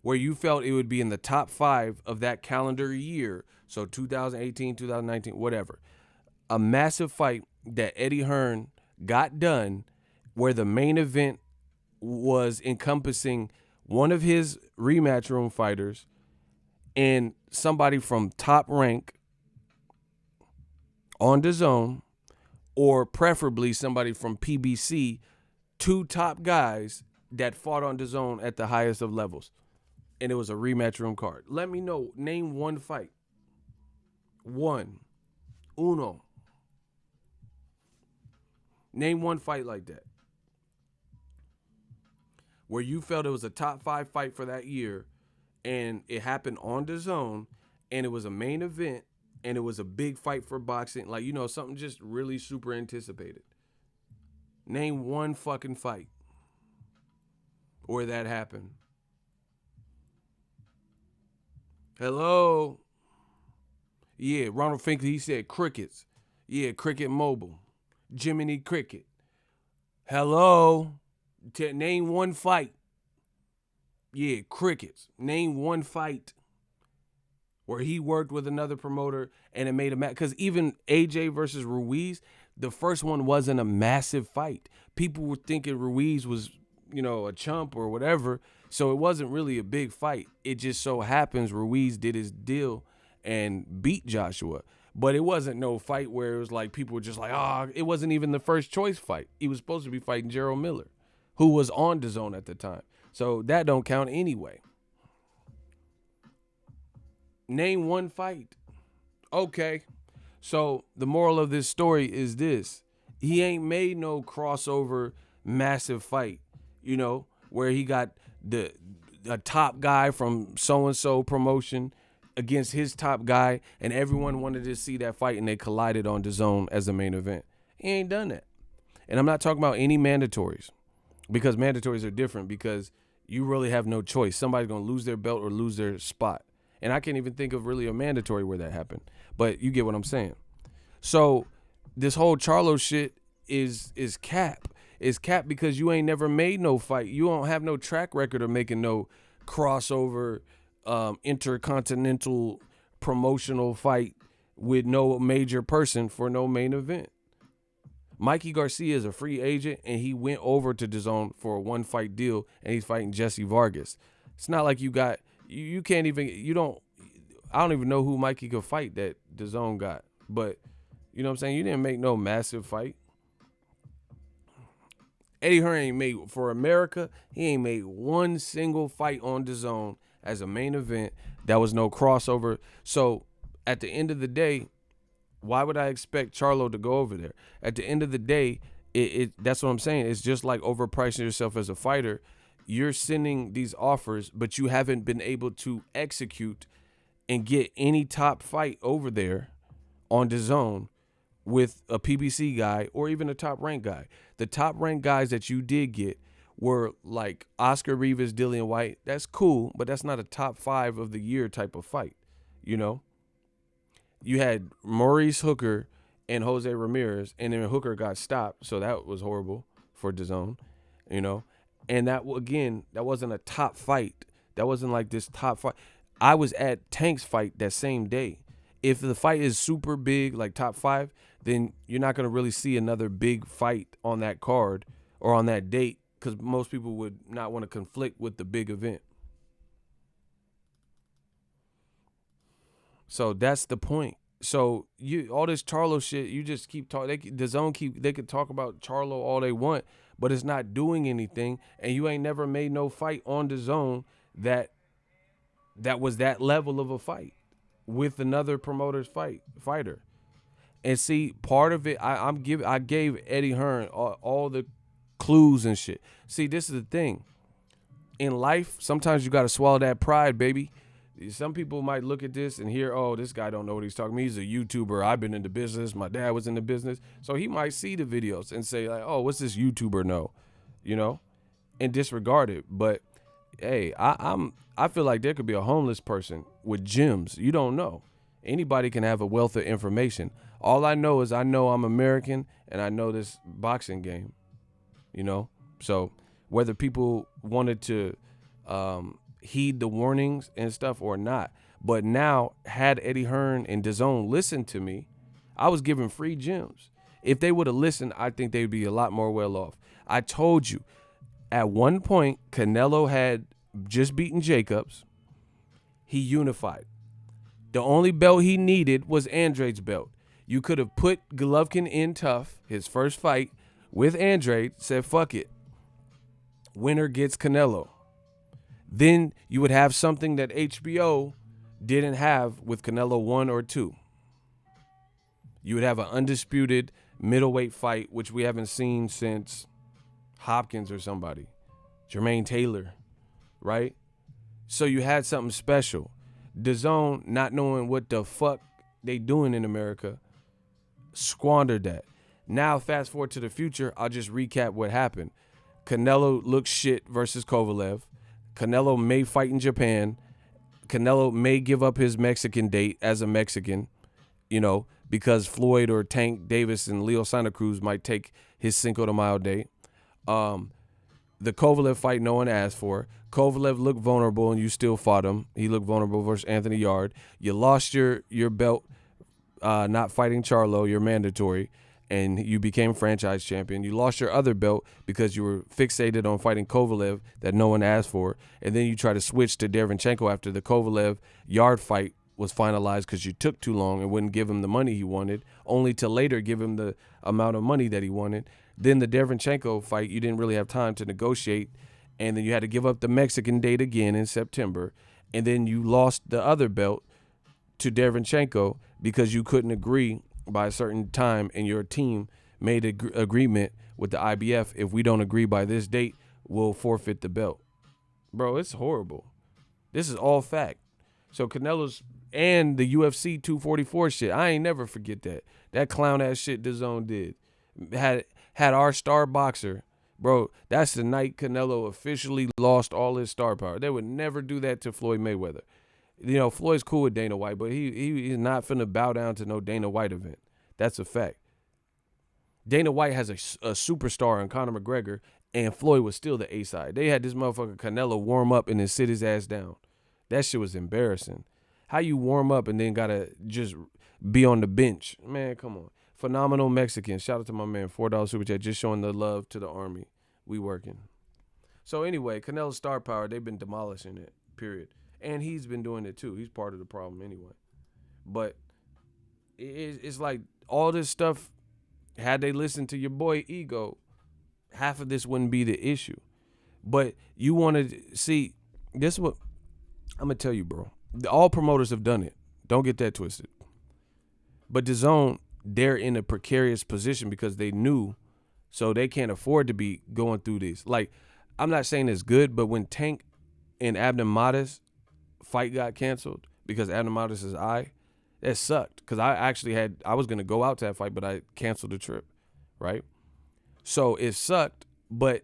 where you felt it would be in the top 5 of that calendar year. So 2018, 2019, whatever. A massive fight that Eddie Hearn got done where the main event was encompassing one of his rematch room fighters and somebody from Top Rank on DAZN, or preferably somebody from PBC, 2 top guys that fought on DAZN at the highest of levels. And it was a rematch room card. Let me know. Name one fight. Uno. Name one fight like that, where you felt it was a top 5 fight for that year, and it happened on DAZN, and it was a main event, and it was a big fight for boxing. Like, you know, something just really super anticipated. Name one fucking fight where that happened. Hello? Yeah, Ronald Finkley, he said crickets. Yeah, Cricket Mobile. Jiminy Cricket. Hello? Name one fight. Yeah, crickets. Name one fight where he worked with another promoter and it made a match. Because even AJ versus Ruiz, the first one wasn't a massive fight. People were thinking Ruiz was, you know, a chump or whatever. So it wasn't really a big fight. It just so happens Ruiz did his deal and beat Joshua. But it wasn't no fight where it was like people were just like, it wasn't even the first choice fight. He was supposed to be fighting Gerald Miller, who was on DAZN at the time. So that don't count anyway. Name one fight. Okay. So the moral of this story is this. He ain't made no crossover massive fight, you know, where he got a top guy from so-and-so promotion against his top guy, and everyone wanted to see that fight, and they collided on DAZN as the main event. He ain't done that. And I'm not talking about any mandatories, because mandatories are different, because you really have no choice. Somebody's going to lose their belt or lose their spot. And I can't even think of really a mandatory where that happened. But you get what I'm saying. So this whole Charlo shit is cap. It's cap because you ain't never made no fight. You don't have no track record of making no crossover intercontinental promotional fight with no major person for no main event. Mikey Garcia is a free agent, and he went over to DAZN for a one fight deal, and he's fighting Jesse Vargas. It's not like you got, you can't even, I don't even know who Mikey could fight that DAZN got. But, you know what I'm saying? You didn't make no massive fight. Eddie Hearn ain't made, for America, he ain't made one single fight on DAZN as a main event. That was no crossover. So at the end of the day, why would I expect Charlo to go over there? At the end of the day, that's what I'm saying. It's just like overpricing yourself as a fighter. You're sending these offers, but you haven't been able to execute and get any top fight over there on DAZN with a PBC guy or even a top ranked guy. The top ranked guys that you did get were like Oscar Rivas, Dillian White. That's cool, but that's not a top 5 of the year type of fight, you know? You had Maurice Hooker and Jose Ramirez, and then Hooker got stopped, so that was horrible for DAZN, you know? And that, again, that wasn't a top fight. That wasn't like this top fight. I was at Tank's fight that same day. If the fight is super big, like top 5, then you're not going to really see another big fight on that card or on that date, because most people would not want to conflict with the big event. So that's the point. So all this Charlo shit, you just keep talking. They could talk about Charlo all they want, but it's not doing anything. And you ain't never made no fight on DAZN that was that level of a fight with another promoter's fighter. And see, part of it, I gave Eddie Hearn all the clues and shit. See, this is the thing. In life, sometimes you got to swallow that pride, baby. Some people might look at this and hear, oh, this guy don't know what he's talking about. He's a YouTuber. I've been in the business. My dad was in the business. So he might see the videos and say, like, oh, what's this YouTuber know? You know? And disregard it. But, hey, I feel like there could be a homeless person with gems. You don't know. Anybody can have a wealth of information. All I know is I know I'm American and I know this boxing game. You know? So whether people wanted to heed the warnings and stuff or not. But now, had Eddie Hearn and DAZN listened to me, I was giving free gems. If they would have listened, I think they'd be a lot more well off. I told you, at one point, Canelo had just beaten Jacobs. He unified. The only belt he needed was Andrade's belt. You could have put Golovkin in tough, his first fight, with Andrade, said, fuck it. Winner gets Canelo. Then you would have something that HBO didn't have with Canelo 1 or 2. You would have an undisputed middleweight fight, which we haven't seen since Hopkins or somebody. Jermaine Taylor, right? So you had something special. DAZN, not knowing what the fuck they doing in America, squandered that. Now, fast forward to the future, I'll just recap what happened. Canelo looked shit versus Kovalev. Canelo may fight in Japan. Canelo may give up his Mexican date as a Mexican, you know, because Floyd or Tank Davis and Leo Santa Cruz might take his Cinco de Mayo date. The Kovalev fight no one asked for. Kovalev looked vulnerable and you still fought him. He looked vulnerable versus Anthony Yard. You lost your belt not fighting Charlo, your mandatory. and you became franchise champion. You lost your other belt because you were fixated on fighting Kovalev that no one asked for, and then you try to switch to Derevyanchenko after the Kovalev yard fight was finalized because you took too long and wouldn't give him the money he wanted, only to later give him the amount of money that he wanted. Then the Derevyanchenko fight, you didn't really have time to negotiate, and then you had to give up the Mexican date again in September, and then you lost the other belt to Derevyanchenko because you couldn't agree by a certain time, and your team made an agreement with the IBF. If we don't agree by this date, we'll forfeit the belt. Bro, it's horrible. This is all fact. So Canelo's and the UFC 244 shit, I ain't never forget that. That clown ass shit DAZN did. Had our star boxer, bro, that's the night Canelo officially lost all his star power. They would never do that to Floyd Mayweather. You know, Floyd's cool with Dana White, but he's not finna bow down to no Dana White event. That's a fact. Dana White has a superstar in Conor McGregor, and Floyd was still the A-side. They had this motherfucker Canelo warm up and then sit his ass down. That shit was embarrassing. How you warm up and then gotta just be on the bench? Man, come on. Phenomenal Mexican. Shout out to my man, $4 Super Chat, just showing the love to the Army. We working. So anyway, Canelo's star power, they've been demolishing it, period. And he's been doing it too. He's part of the problem anyway. But it's like all this stuff, had they listened to your boy Ego, half of this wouldn't be the issue. But you want to see, this is what, I'm going to tell you, bro. All promoters have done it. Don't get that twisted. But DAZN, they're in a precarious position because they knew, so they can't afford to be going through this. Like, I'm not saying it's good, but when Tank and Abner Mares fight got canceled because Abner Mares' eye, that sucked. Because I was going to go out to that fight, but I canceled the trip, right? So it sucked, but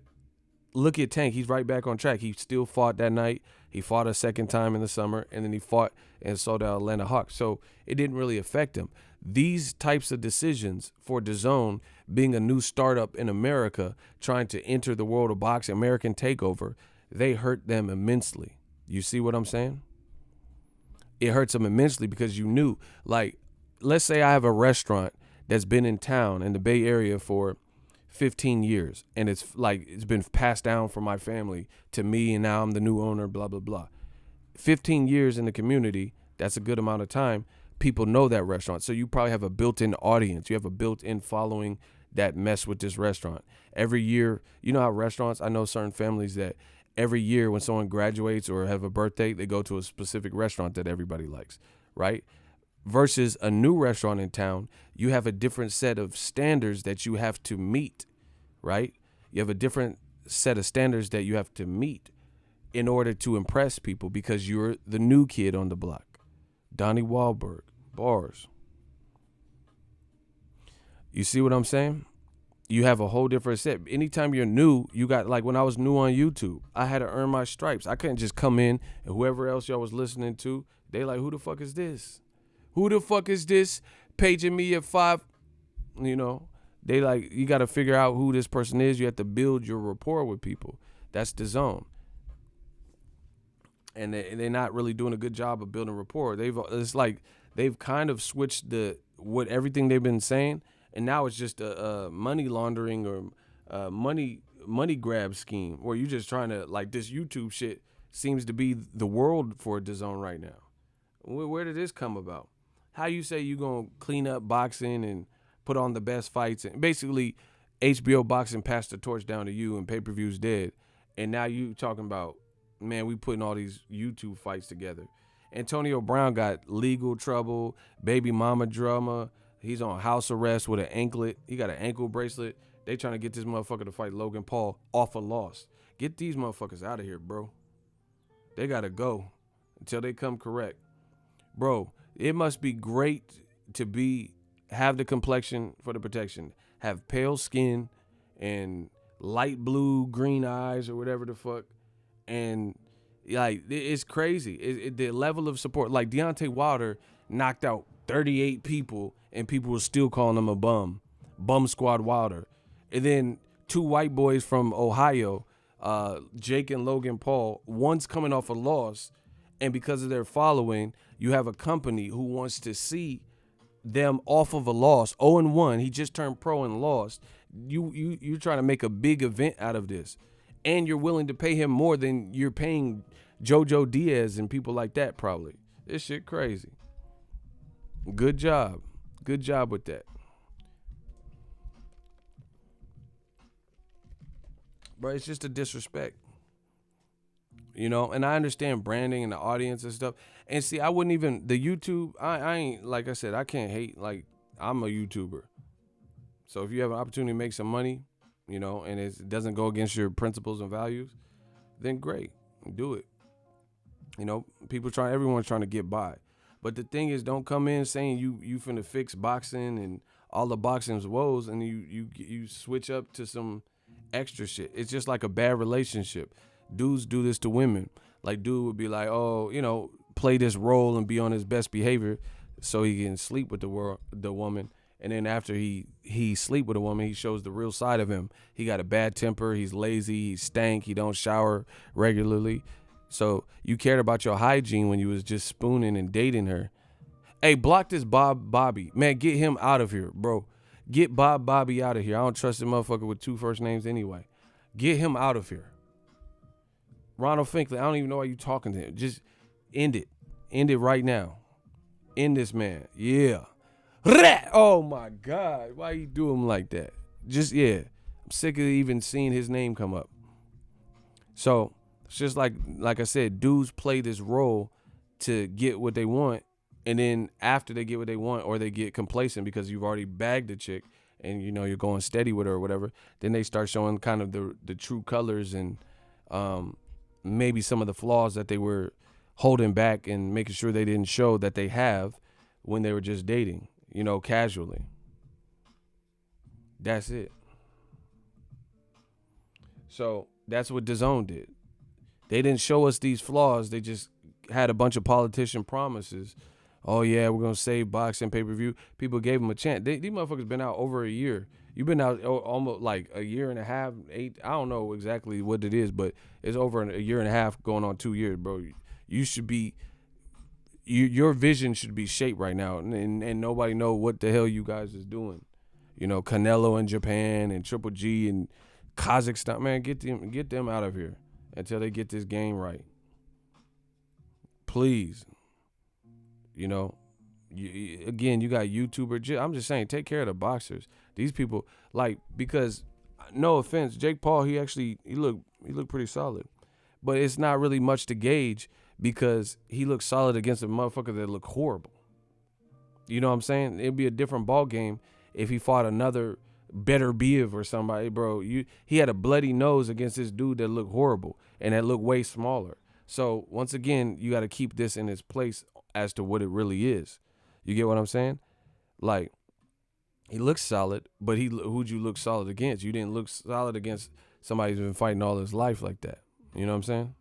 look at Tank. He's right back on track. He still fought that night. He fought a second time in the summer, and then he fought and sold out Atlanta Hawks. So it didn't really affect him. These types of decisions for DAZN, being a new startup in America, trying to enter the world of boxing, American takeover, they hurt them immensely. You see what I'm saying? It hurts them immensely because you knew, like, let's say I have a restaurant that's been in town in the Bay Area for 15 years, and it's been passed down from my family to me, and now I'm the new owner, blah, blah, blah. 15 years in the community, that's a good amount of time. People know that restaurant, so you probably have a built-in audience. You have a built-in following that mess with this restaurant. Every year, you know how restaurants, I know certain families that every year when someone graduates or have a birthday, they go to a specific restaurant that everybody likes, right? Versus a new restaurant in town, you have a different set of standards that you have to meet, right? You have a different set of standards that you have to meet in order to impress people because you're the new kid on the block. Donnie Wahlberg, bars. You see what I'm saying? You have a whole different set. Anytime you're new, you got, like when I was new on YouTube, I had to earn my stripes. I couldn't just come in and whoever else y'all was listening to, they like, who the fuck is this? Who the fuck is this paging me at 5? You know, they like, you got to figure out who this person is. You have to build your rapport with people. That's DAZN. And they're not really doing a good job of building rapport. It's like they've kind of switched everything they've been saying, and now it's just a money laundering or money grab scheme where you're just trying to, like, this YouTube shit seems to be the world for DAZN right now. Where did this come about? How you say you gonna clean up boxing and put on the best fights, and basically HBO boxing passed the torch down to you and pay-per-view's dead, and now you talking about, man, we putting all these YouTube fights together. Antonio Brown got legal trouble, baby mama drama. He's on house arrest with an anklet. He got an ankle bracelet. They trying to get this motherfucker to fight Logan Paul off a loss. Get these motherfuckers out of here, bro. They got to go until they come correct. Bro, it must be great to have the complexion for the protection, have pale skin and light blue, green eyes or whatever the fuck. And like, it's crazy. The level of support, like Deontay Wilder knocked out 38 people and people were still calling him a bum squad Wilder. And then 2 white boys from Ohio, Jake and Logan Paul, one's coming off a loss, and because of their following, you have a company who wants to see them off of a loss, 0-1. He just turned pro and lost. You're trying to make a big event out of this, and you're willing to pay him more than you're paying JoJo Diaz and people like that. Probably this shit crazy. Good job with that. But it's just a disrespect. And I understand branding and the audience and stuff. And see, I wouldn't even, the YouTube, I ain't, like I said, I can't hate, like, I'm a YouTuber. So if you have an opportunity to make some money, and it doesn't go against your principles and values, then great, do it. Everyone's trying to get by. But the thing is, don't come in saying you finna fix boxing and all the boxing's woes, and you switch up to some extra shit. It's just like a bad relationship. Dudes do this to women. Like, dude would be like, oh, play this role and be on his best behavior so he can sleep with the woman. And then after he sleep with a woman, he shows the real side of him. He got a bad temper. He's lazy. He stank. He don't shower regularly. So you cared about your hygiene when you was just spooning and dating her. Hey, block this Bobby. Man, get him out of here, bro. Get Bobby out of here. I don't trust this motherfucker with 2 first names anyway. Get him out of here. Ronald Finkley, I don't even know why you talking to him. Just end it. End it right now. End this man. Yeah. Oh, my God. Why you do him like that? I'm sick of even seeing his name come up. So, it's just like I said, dudes play this role to get what they want. And then after they get what they want, or they get complacent because you've already bagged the chick and, you're going steady with her or whatever, then they start showing kind of the true colors and maybe some of the flaws that they were holding back and making sure they didn't show that they have when they were just dating, casually. That's it. So that's what DAZN did. They didn't show us these flaws. They just had a bunch of politician promises. Oh, yeah, we're going to save boxing pay-per-view. People gave them a chance. These motherfuckers been out over a year. You've been out almost like a year and a half, 8. I don't know exactly what it is, but it's over a year and a half going on 2 years, bro. You should be, your vision should be shaped right now, and nobody know what the hell you guys is doing. Canelo in Japan and Triple G and Kazakhstan. Man, get them out of here until they get this game right. Please. You got YouTuber. I'm just saying, take care of the boxers. These people, because no offense, Jake Paul, he looked pretty solid, but it's not really much to gauge because he looked solid against a motherfucker that looked horrible. You know what I'm saying? It'd be a different ball game if he fought another Better Biev or somebody, bro. He had a bloody nose against this dude that looked horrible and that looked way smaller. So once again, you got to keep this in its place as to what it really is. You get what I'm saying? Like, he looks solid, but who'd you look solid against? You didn't look solid against somebody who's been fighting all his life like that. You know what I'm saying?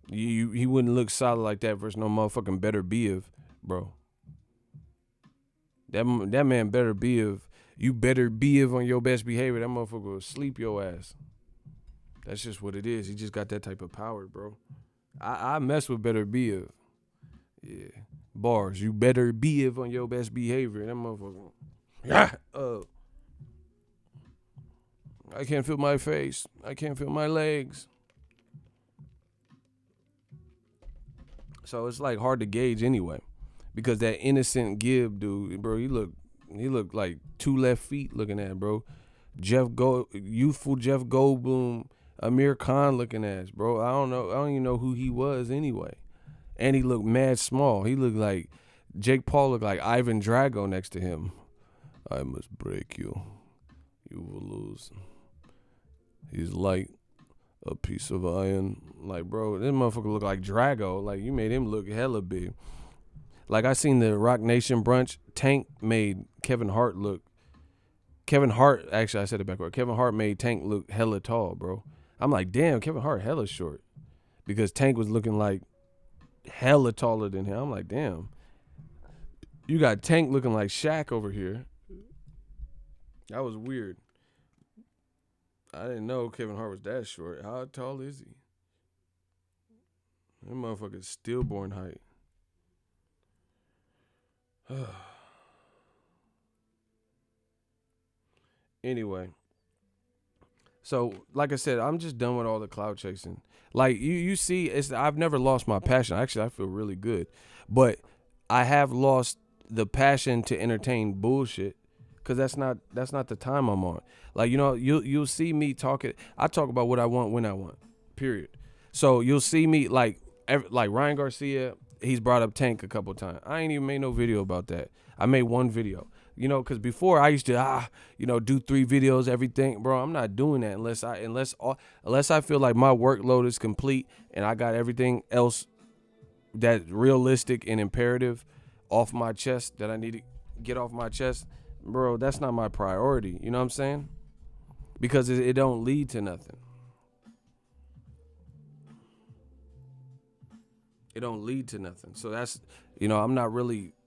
He wouldn't look solid like that versus no motherfucking Better Biev, bro. That man Better Biev. You better Biev on your best behavior. That motherfucker will sleep your ass. That's just what it is. He just got that type of power, bro. I mess with Better Biev. Yeah. Bars. You better Biev on your best behavior. That motherfucker. I can't feel my face. I can't feel my legs. So it's like hard to gauge anyway. Because that innocent Gibb dude, bro, he looked like 2 left feet looking at, bro. Youthful Jeff Goldblum, Amir Khan looking ass, bro. I don't even know who he was anyway. And he looked mad small. He looked like Jake Paul looked like Ivan Drago next to him. I must break you. You will lose. He's like a piece of iron. Like, bro, this motherfucker look like Drago. Like, you made him look hella big. Like, I seen the Rock Nation brunch. Tank made Kevin Hart, actually, I said it backward. Kevin Hart made Tank look hella tall, bro. I'm like, damn, Kevin Hart hella short. Because Tank was looking like hella taller than him. I'm like, damn. You got Tank looking like Shaq over here. That was weird. I didn't know Kevin Hart was that short. How tall is he? That motherfucker's stillborn height. Anyway, so like I said, I'm just done with all the cloud chasing. Like you see, I've never lost my passion. Actually, I feel really good, but I have lost the passion to entertain bullshit because that's not the time I'm on. Like you'll see me talking. I talk about what I want when I want. Period. So you'll see me like Ryan Garcia. He's brought up Tank a couple times. I ain't even made no video about that. I made one video. Because before I used to do 3 videos, everything, bro. I'm not doing that unless I feel like my workload is complete and I got everything else that's realistic and imperative off my chest that I need to get off my chest, bro. That's not my priority. You know what I'm saying? Because it don't lead to nothing. It don't lead to nothing. So that's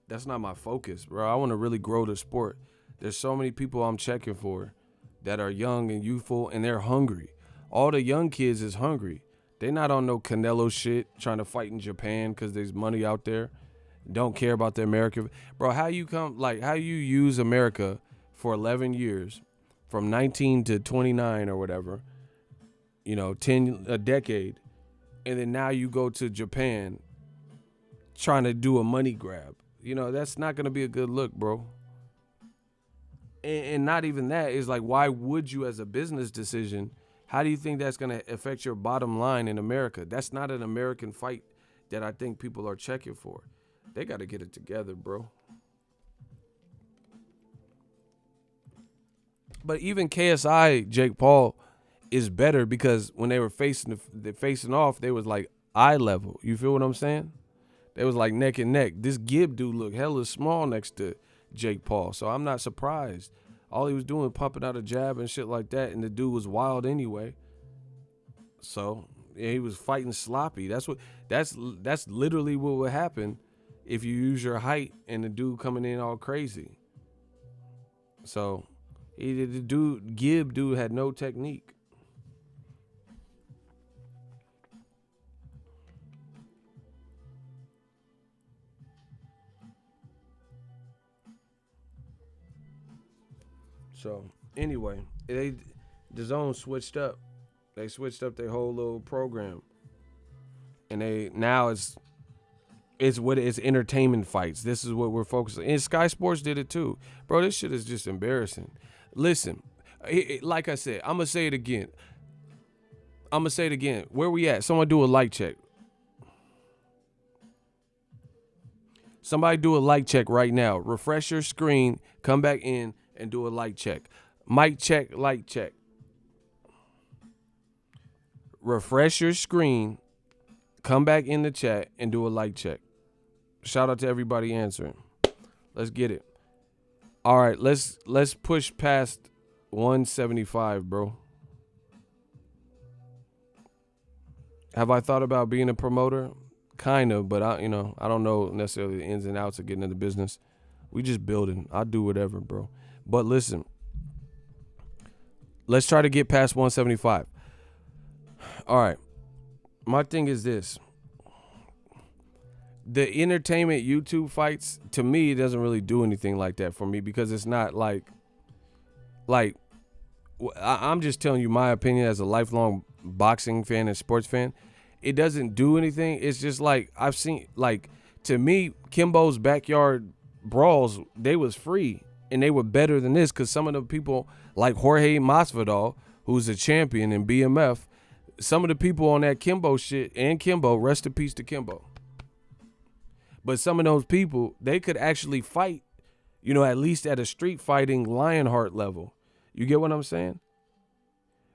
that's not my focus, bro. I want to really grow the sport. There's so many people I'm checking for that are young and youthful and they're hungry. All the young kids is hungry. They not on no Canelo shit trying to fight in Japan because there's money out there. Don't care about the American. Bro, how you use America for 11 years from 19 to 29 or whatever, a decade. And then now you go to Japan trying to do a money grab. That's not going to be a good look, bro. And not even that is like, why would you as a business decision, how do you think that's going to affect your bottom line in America? That's not an American fight that I think people are checking for. They got to get it together, bro. But even KSI, Jake Paul, is better because when they were facing off, they was like eye level. You feel what I'm saying? They was like neck and neck. This Gibb dude looked hella small next to Jake Paul, so I'm not surprised. All he was doing pumping out a jab and shit like that, and the dude was wild anyway. So yeah, he was fighting sloppy. That's literally what would happen if you use your height and the dude coming in all crazy. So Gibb dude had no technique. So anyway, DAZN switched up. They switched up their whole little program, and now it's entertainment fights. This is what we're focusing. And Sky Sports did it too, bro. This shit is just embarrassing. Listen, like I said, I'm gonna say it again. Where we at? Someone do a like check. Somebody do a like check right now. Refresh your screen. Come back in and do a like check. Mic check, like check. Refresh your screen. Come back in the chat and do a like check. Shout out to everybody answering. Let's get it. All right, let's push past 175, bro. Have I thought about being a promoter? Kind of, but I don't know necessarily the ins and outs of getting into business. We just building. I'll do whatever, bro. But listen, let's try to get past 175. All right. My thing is this. The entertainment YouTube fights, to me, it doesn't really do anything like that for me because it's not like I'm just telling you my opinion as a lifelong boxing fan and sports fan. It doesn't do anything. It's just like I've seen, like, to me, Kimbo's backyard brawls, they was free and they were better than this because some of the people like Jorge Masvidal, who's a champion in BMF, some of the people on that Kimbo shit, and Kimbo, rest in peace to Kimbo. But some of those people, they could actually fight, at least at a street fighting Lionheart level. You get what I'm saying?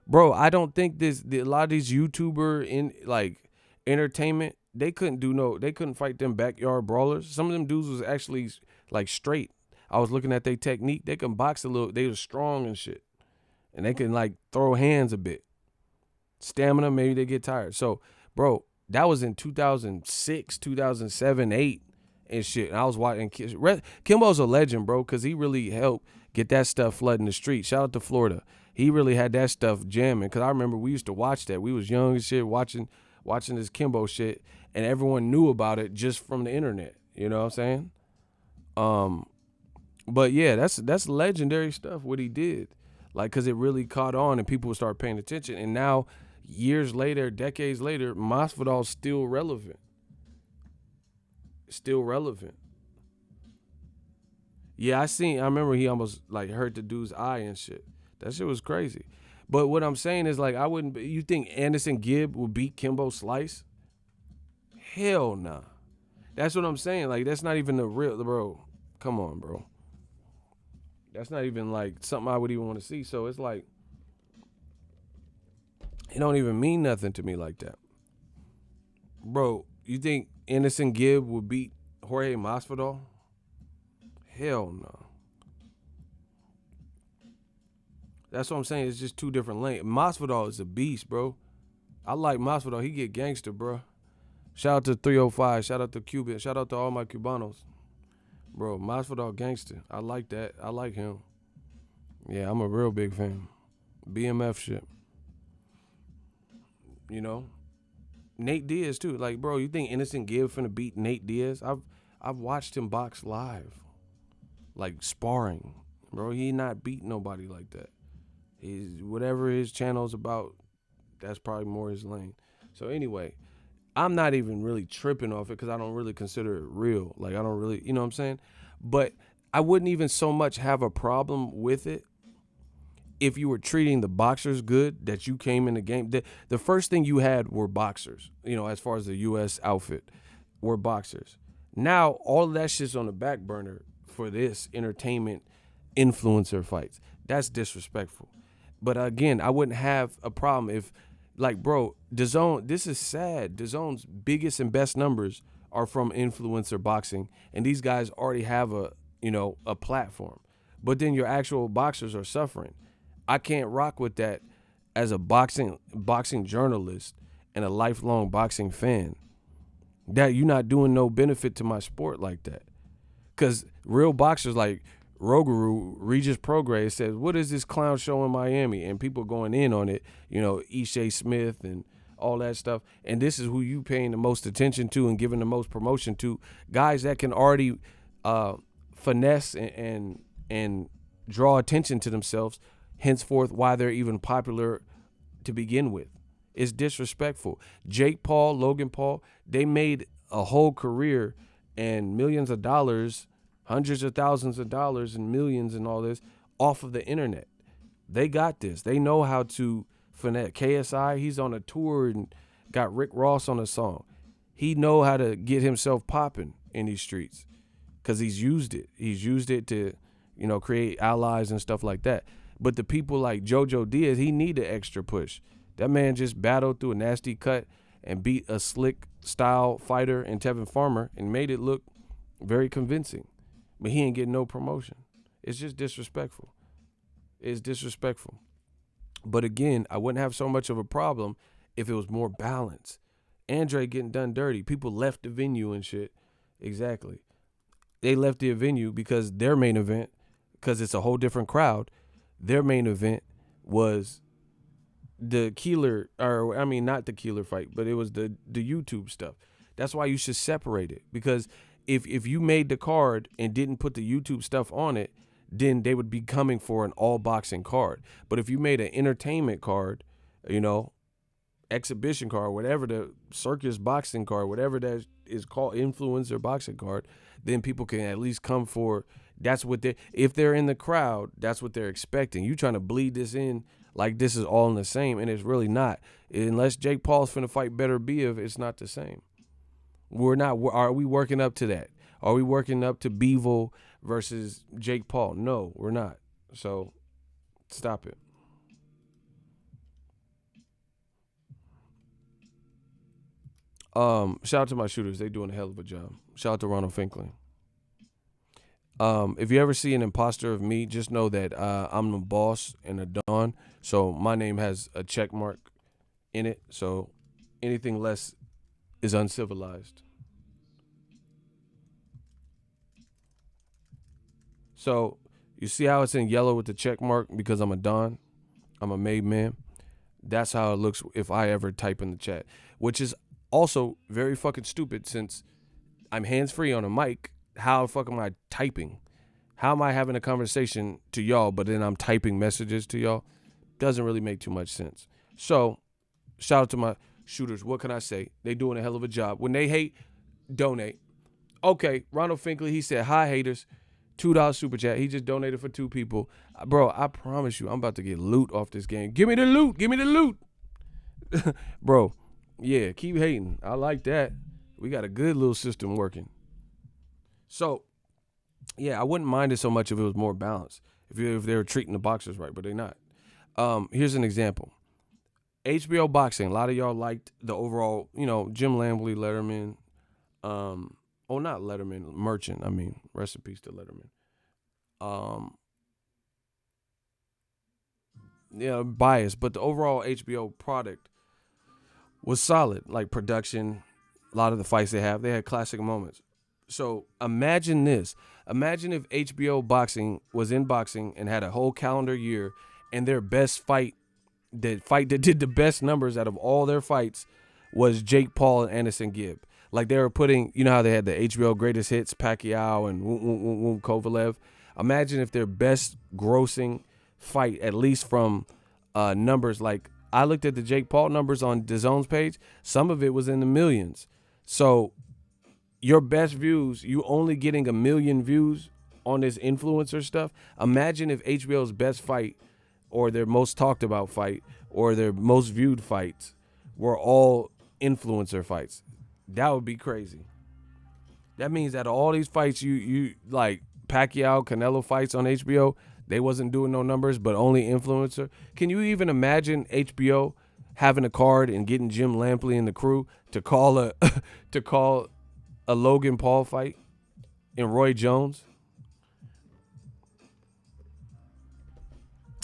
Bro, I don't think a lot of these YouTuber in like entertainment, they couldn't fight them backyard brawlers. Some of them dudes was actually like straight. I was looking at their technique. They can box a little. They were strong and shit. And they can like throw hands a bit. Stamina, maybe they get tired. So, bro, that was in 2006, 2007, 8 and shit. And I was watching. Kimbo's a legend, bro, because he really helped get that stuff flooding the street. Shout out to Florida. He really had that stuff jamming because I remember we used to watch that. We was young and shit watching this Kimbo shit, and everyone knew about it just from the internet. You know what I'm saying? But yeah, that's legendary stuff what he did. Like, because it really caught on and people would start paying attention. And now, years later, decades later, Masvidal's still relevant. Still relevant. Yeah, I remember he almost like hurt the dude's eye and shit. That shit was crazy. But what I'm saying is, like, you think Anderson Gibb would beat Kimbo Slice? Hell nah. That's what I'm saying. Like, that's not even the real, bro. Come on, bro. That's not even like something I would even want to see. So it's like, it don't even mean nothing to me like that. Bro, you think Anderson Gibb would beat Jorge Masvidal? Hell no. That's what I'm saying. It's just two different lanes. Masvidal is a beast, bro. I like Masvidal. He get gangster, bro. Shout out to 305. Shout out to Cuban. Shout out to all my Cubanos. Bro, Masvidal gangster. I like that. I like him. Yeah, I'm a real big fan. BMF shit. You know? Nate Diaz, too. Like, bro, you think Innocent Gibb finna beat Nate Diaz? I've watched him box live. Like, sparring. Bro, he not beat nobody like that. Whatever his channel's about, that's probably more his lane. So anyway, I'm not even really tripping off it because I don't really consider it real. Like, I don't really, you know what I'm saying? But I wouldn't even so much have a problem with it if you were treating the boxers good, that you came in the game. The first thing you had were boxers, you know, as far as the U.S. outfit, were boxers. Now, all of that shit's on the back burner for this entertainment influencer fights. That's disrespectful. But again, I wouldn't have a problem if, like, bro, DAZN, this is sad. DAZN's biggest and best numbers are from influencer boxing, and these guys already have a platform. But then your actual boxers are suffering. I can't rock with that as a boxing journalist and a lifelong boxing fan. That you're not doing no benefit to my sport like that. Because real boxers like Rougarou, Regis Prograis says, what is this clown show in Miami? And people going in on it, you know, Ishe Smith and all that stuff. And this is who you paying the most attention to and giving the most promotion to. Guys that can already finesse and draw attention to themselves, henceforth why they're even popular to begin with. It's disrespectful. Jake Paul, Logan Paul, they made a whole career and millions of dollars, hundreds of thousands of dollars and millions and all this off of the internet. They got this. They know how to finesse. KSI, he's on a tour and got Rick Ross on a song. He know how to get himself popping in these streets because he's used it. He's used it to, you know, create allies and stuff like that. But the people like JoJo Diaz, he need an extra push. That man just battled through a nasty cut and beat a slick style fighter in Tevin Farmer and made it look very convincing. But he ain't getting no promotion. It's just disrespectful. It's disrespectful. But again, I wouldn't have so much of a problem if it was more balanced. Andre getting done dirty. People left the venue and shit. Exactly. They left the venue because their main event, because it's a whole different crowd, their main event was the Keeler, or I mean not the Keeler fight, but it was the YouTube stuff. That's why you should separate it, because if you made the card and didn't put the YouTube stuff on it, then they would be coming for an all boxing card. But if you made an entertainment card, you know, exhibition card, whatever, the circus boxing card, whatever that is called, influencer boxing card, then people can at least come for. That's what if they're in the crowd, that's what they're expecting. You trying to bleed this in like this is all in the same, and it's really not. Unless Jake Paul's finna fight Better Biev, it's not the same. We're not. Are we working up to that? Are we working up to Bevel versus Jake Paul? No, we're not. So stop it. Shout out to my shooters. They doing a hell of a job. Shout out to Ronald Finkling. If you ever see an imposter of me, just know that I'm the boss and a Don. So my name has a check mark in it. So anything less is uncivilized. So you see how it's in yellow with the check mark because I'm a Don? I'm a made man. That's how it looks if I ever type in the chat, which is also very fucking stupid since I'm hands-free on a mic. How the fuck am I typing? How am I having a conversation to y'all, but then I'm typing messages to y'all? Doesn't really make too much sense. So, shout out to my shooters. What can I say? They doing a hell of a job. When they hate, donate. Okay, Ronald Finkley, he said, hi, haters. $2 super chat. He just donated for 2 people. Bro, I promise you, I'm about to get loot off this game. Give me the loot. Give me the loot. Bro, yeah, keep hating. I like that. We got a good little system working. So, yeah, I wouldn't mind it so much if it was more balanced. If they were treating the boxers right, but they're not. Here's an example. HBO boxing. A lot of y'all liked the overall, Jim Lampley, Letterman. Not Letterman, Merchant. I mean, rest in peace to Letterman. Biased, but the overall HBO product was solid. Like production, a lot of the fights they had classic moments. So imagine this. Imagine if HBO boxing was in boxing and had a whole calendar year, and their best fight, the fight that did the best numbers out of all their fights, was Jake Paul and Anderson Gibb. Like they were putting, how they had the HBO greatest hits, Pacquiao and Kovalev. Imagine if their best grossing fight, at least from numbers, like I looked at the Jake Paul numbers on DAZN's page. Some of it was in the millions. So your best views, you only getting 1 million views on this influencer stuff. Imagine if HBO's best fight or their most talked about fight or their most viewed fights were all influencer fights. That would be crazy. That means that all these fights you like Pacquiao, Canelo fights on HBO, they wasn't doing no numbers, but only influencer. Can you even imagine HBO having a card and getting Jim Lampley and the crew to call a Logan Paul fight and Roy Jones?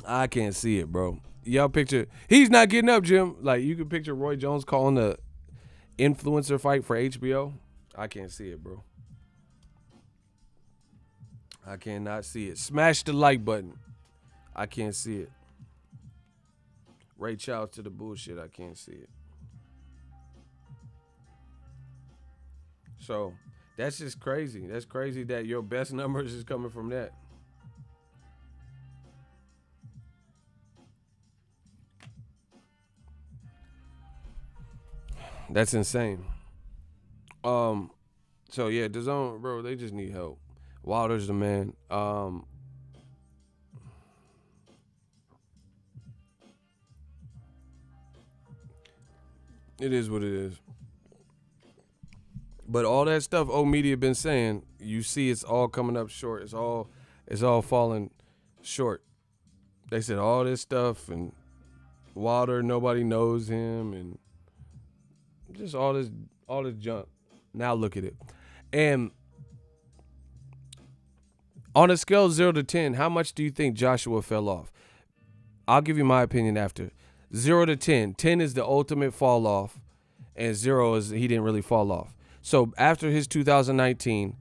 I can't see it, bro. Y'all picture, he's not getting up, Jim. Like, you can picture Roy Jones calling the influencer fight for HBO. I can't see it, bro. I cannot see it. Smash the like button. I can't see it. Ray Charles to the bullshit. I can't see it. So, that's just crazy. That's crazy that your best numbers is coming from that. That's insane. So yeah, DAZN, bro, they just need help. Wilder's the man. It is what it is. But all that stuff old media been saying, you see it's all coming up short. It's all falling short. They said all this stuff and Wilder, nobody knows him, and just all this junk. Now look at it. And on a scale of 0 to 10, how much do you think Joshua fell off? I'll give you my opinion after. 0 to 10. 10 is the ultimate fall off, and 0 is he didn't really fall off. So after his 2019,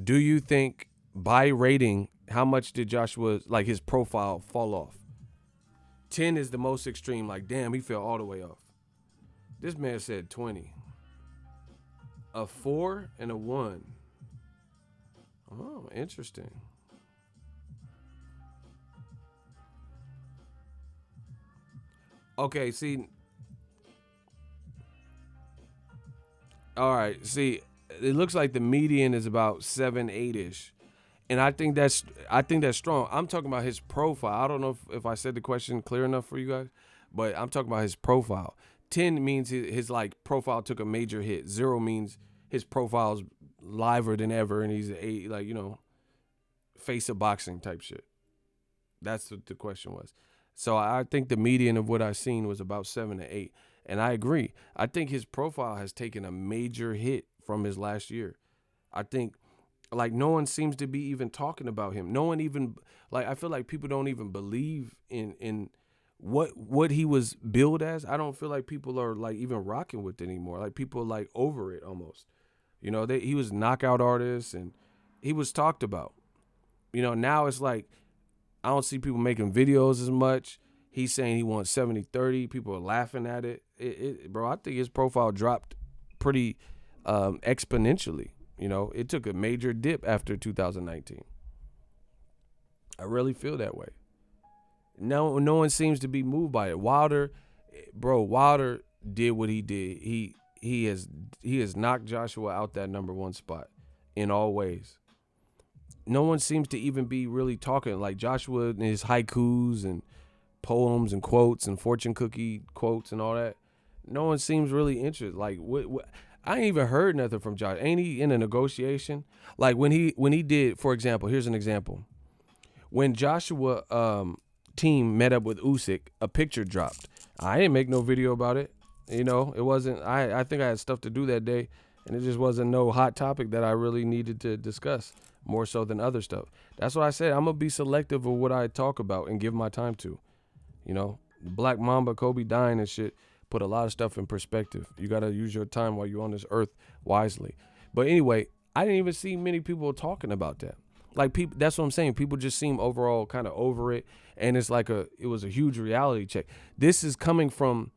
do you think by rating, how much did Joshua, like his profile, fall off? 10 is the most extreme. Like, damn, he fell all the way off. This man said 20. A 4 and a 1. Oh, interesting. Okay, see. All right, see, it looks like the median is about 7, 8-ish. And I think that's strong. I'm talking about his profile. I don't know if I said the question clear enough for you guys, but I'm talking about his profile. 10 means his like profile took a major hit. 0 means his profile's liver than ever, and he's face of boxing type shit. That's what the question was. So I think the median of what I've seen was about 7 to 8, and I agree. I think his profile has taken a major hit from his last year. I think like no one seems to be even talking about him. No one even like I feel like people don't even believe in what he was billed as. I don't feel like people are like even rocking with it anymore. Like people are like over it almost. He was knockout artist and he was talked about. Now it's like I don't see people making videos as much. He's saying he wants 70-30. People are laughing at it. Bro, I think his profile dropped pretty exponentially. It took a major dip after 2019. I really feel that way. No one seems to be moved by it. Wilder did what he did. He has knocked Joshua out that number one spot in all ways. No one seems to even be really talking like Joshua and his haikus and poems and quotes and fortune cookie quotes and all that. No one seems really interested. Like what I ain't even heard nothing from Josh. Ain't he in a negotiation? Like when he did, for example, here's an example. When Joshua team met up with Usyk, a picture dropped. I didn't make no video about it. You know, it wasn't. I think I had stuff to do that day, and it just wasn't no hot topic that I really needed to discuss more so than other stuff. That's what I said. I'm gonna be selective of what I talk about and give my time to. You know, Black Mamba, Kobe dying and shit put a lot of stuff in perspective. You gotta use your time while you're on this earth wisely. But anyway, I didn't even see many people talking about that. Like people, that's what I'm saying. People just seem overall kind of over it, and it's like it was a huge reality check. This is coming from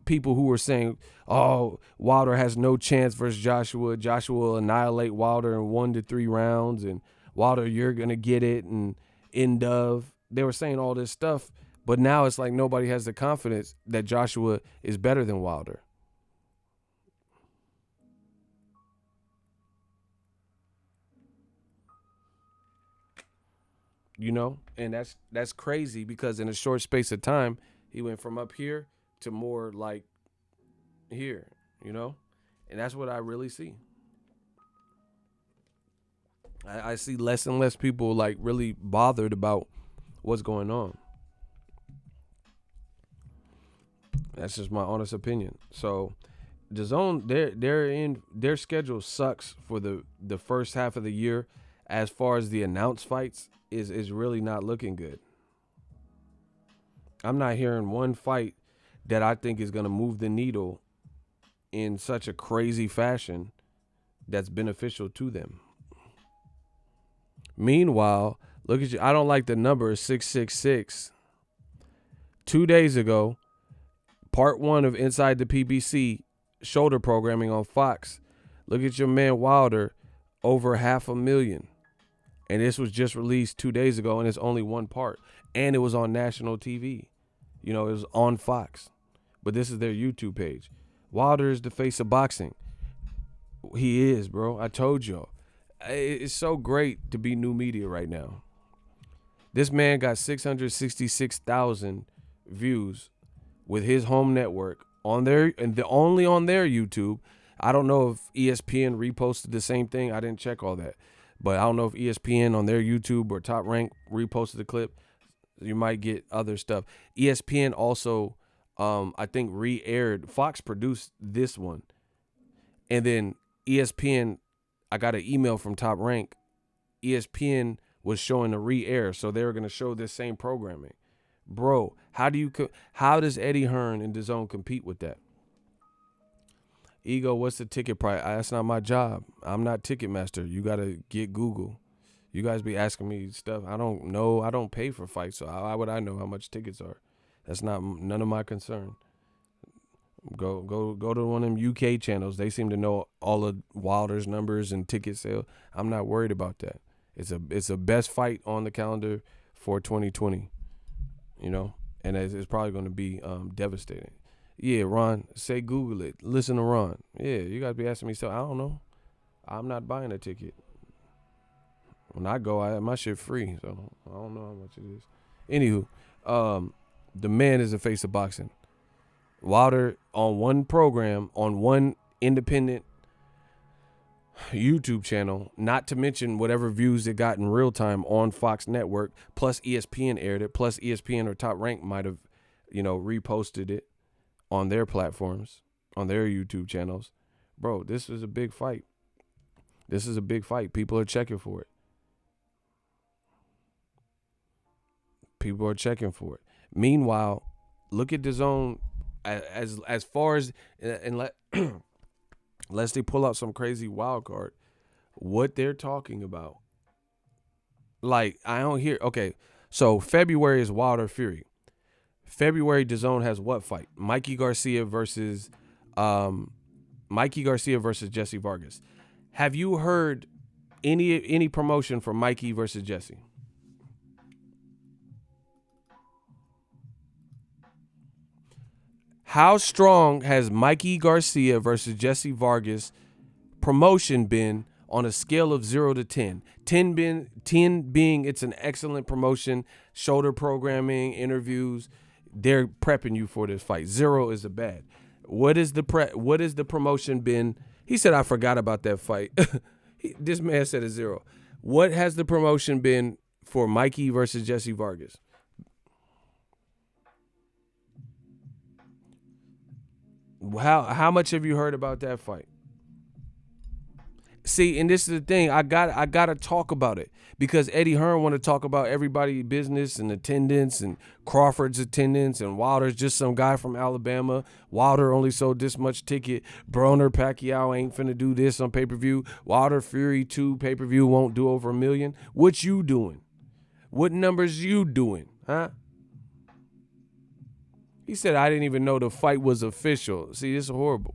people who were saying, "Oh, Wilder has no chance versus Joshua. Joshua will annihilate Wilder in 1 to 3 rounds, and Wilder, you're gonna get it." And end of, they were saying all this stuff, but now it's like nobody has the confidence that Joshua is better than Wilder. You know, and that's crazy because in a short space of time, he went from up here to more like here, you know, and that's what I really see. I see less and less people like really bothered about what's going on. That's just my honest opinion. So DAZN, their schedule sucks for the first half of the year. As far as the announced fights is really not looking good. I'm not hearing one fight that I think is going to move the needle in such a crazy fashion that's beneficial to them. Meanwhile, look at you. I don't like the number 666. 2 days ago, part 1 of Inside the PBC shoulder programming on Fox. Look at your man Wilder, over 500,000. And this was just released 2 days ago, and it's only one part. And it was on national TV. You know, it was on Fox. But this is their YouTube page. Wilder is the face of boxing. He is, bro. I told y'all. It's so great to be new media right now. This man got 666,000 views with his home network on their, and only on their YouTube. I don't know if ESPN reposted the same thing. I didn't check all that. But I don't know if ESPN on their YouTube or Top Rank reposted the clip. You might get other stuff. ESPN also, I think, re-aired. Fox produced this one. And then ESPN, I got an email from Top Rank. ESPN was showing a re-air, so they were going to show this same programming. Bro, how does Eddie Hearn and DAZN compete with that? Ego, what's the ticket price? That's not my job. I'm not Ticketmaster. You got to get Google. You guys be asking me stuff. I don't know. I don't pay for fights, so how would I know how much tickets are? That's none of my concern. Go to one of them UK channels. They seem to know all of Wilder's numbers and ticket sales. I'm not worried about that. It's a best fight on the calendar for 2020, you know, and it's probably going to be devastating. Yeah, Ron, say Google it. Listen to Ron. Yeah, you guys be asking me stuff. I don't know. I'm not buying a ticket. When I go, I have my shit free, so I don't know how much it is. Anywho, the man is the face of boxing. Wilder on one program, on one independent YouTube channel, not to mention whatever views it got in real time on Fox Network, plus ESPN aired it, plus ESPN or Top Rank might have, you know, reposted it on their platforms, on their YouTube channels. Bro, this is a big fight. This is a big fight. People are checking for it. People are checking for it. Meanwhile, look at DAZN as far as, and unless they pull out some crazy wild card, what they're talking about. Like, I don't hear. Okay, so February is Wilder Fury. February, DAZN has what fight? Mikey Garcia versus Jesse Vargas. Have you heard Any promotion for Mikey versus Jesse? How strong has Mikey Garcia versus Jesse Vargas promotion been on a scale of 0 to 10? 10 being it's an excellent promotion, shoulder programming, interviews. They're prepping you for this fight. 0 is a bad. What is the promotion been? He said, I forgot about that fight. This man said a 0. What has the promotion been for Mikey versus Jesse Vargas? How much have you heard about that fight? See, and this is the thing. I gotta talk about it because Eddie Hearn want to talk about everybody's business and attendance and Crawford's attendance and Wilder's just some guy from Alabama. Wilder only sold this much ticket. Broner Pacquiao ain't finna do this on pay-per-view. Wilder Fury 2 pay-per-view won't do over 1 million. What you doing? What numbers you doing? Huh? He said, I didn't even know the fight was official. See, this is horrible.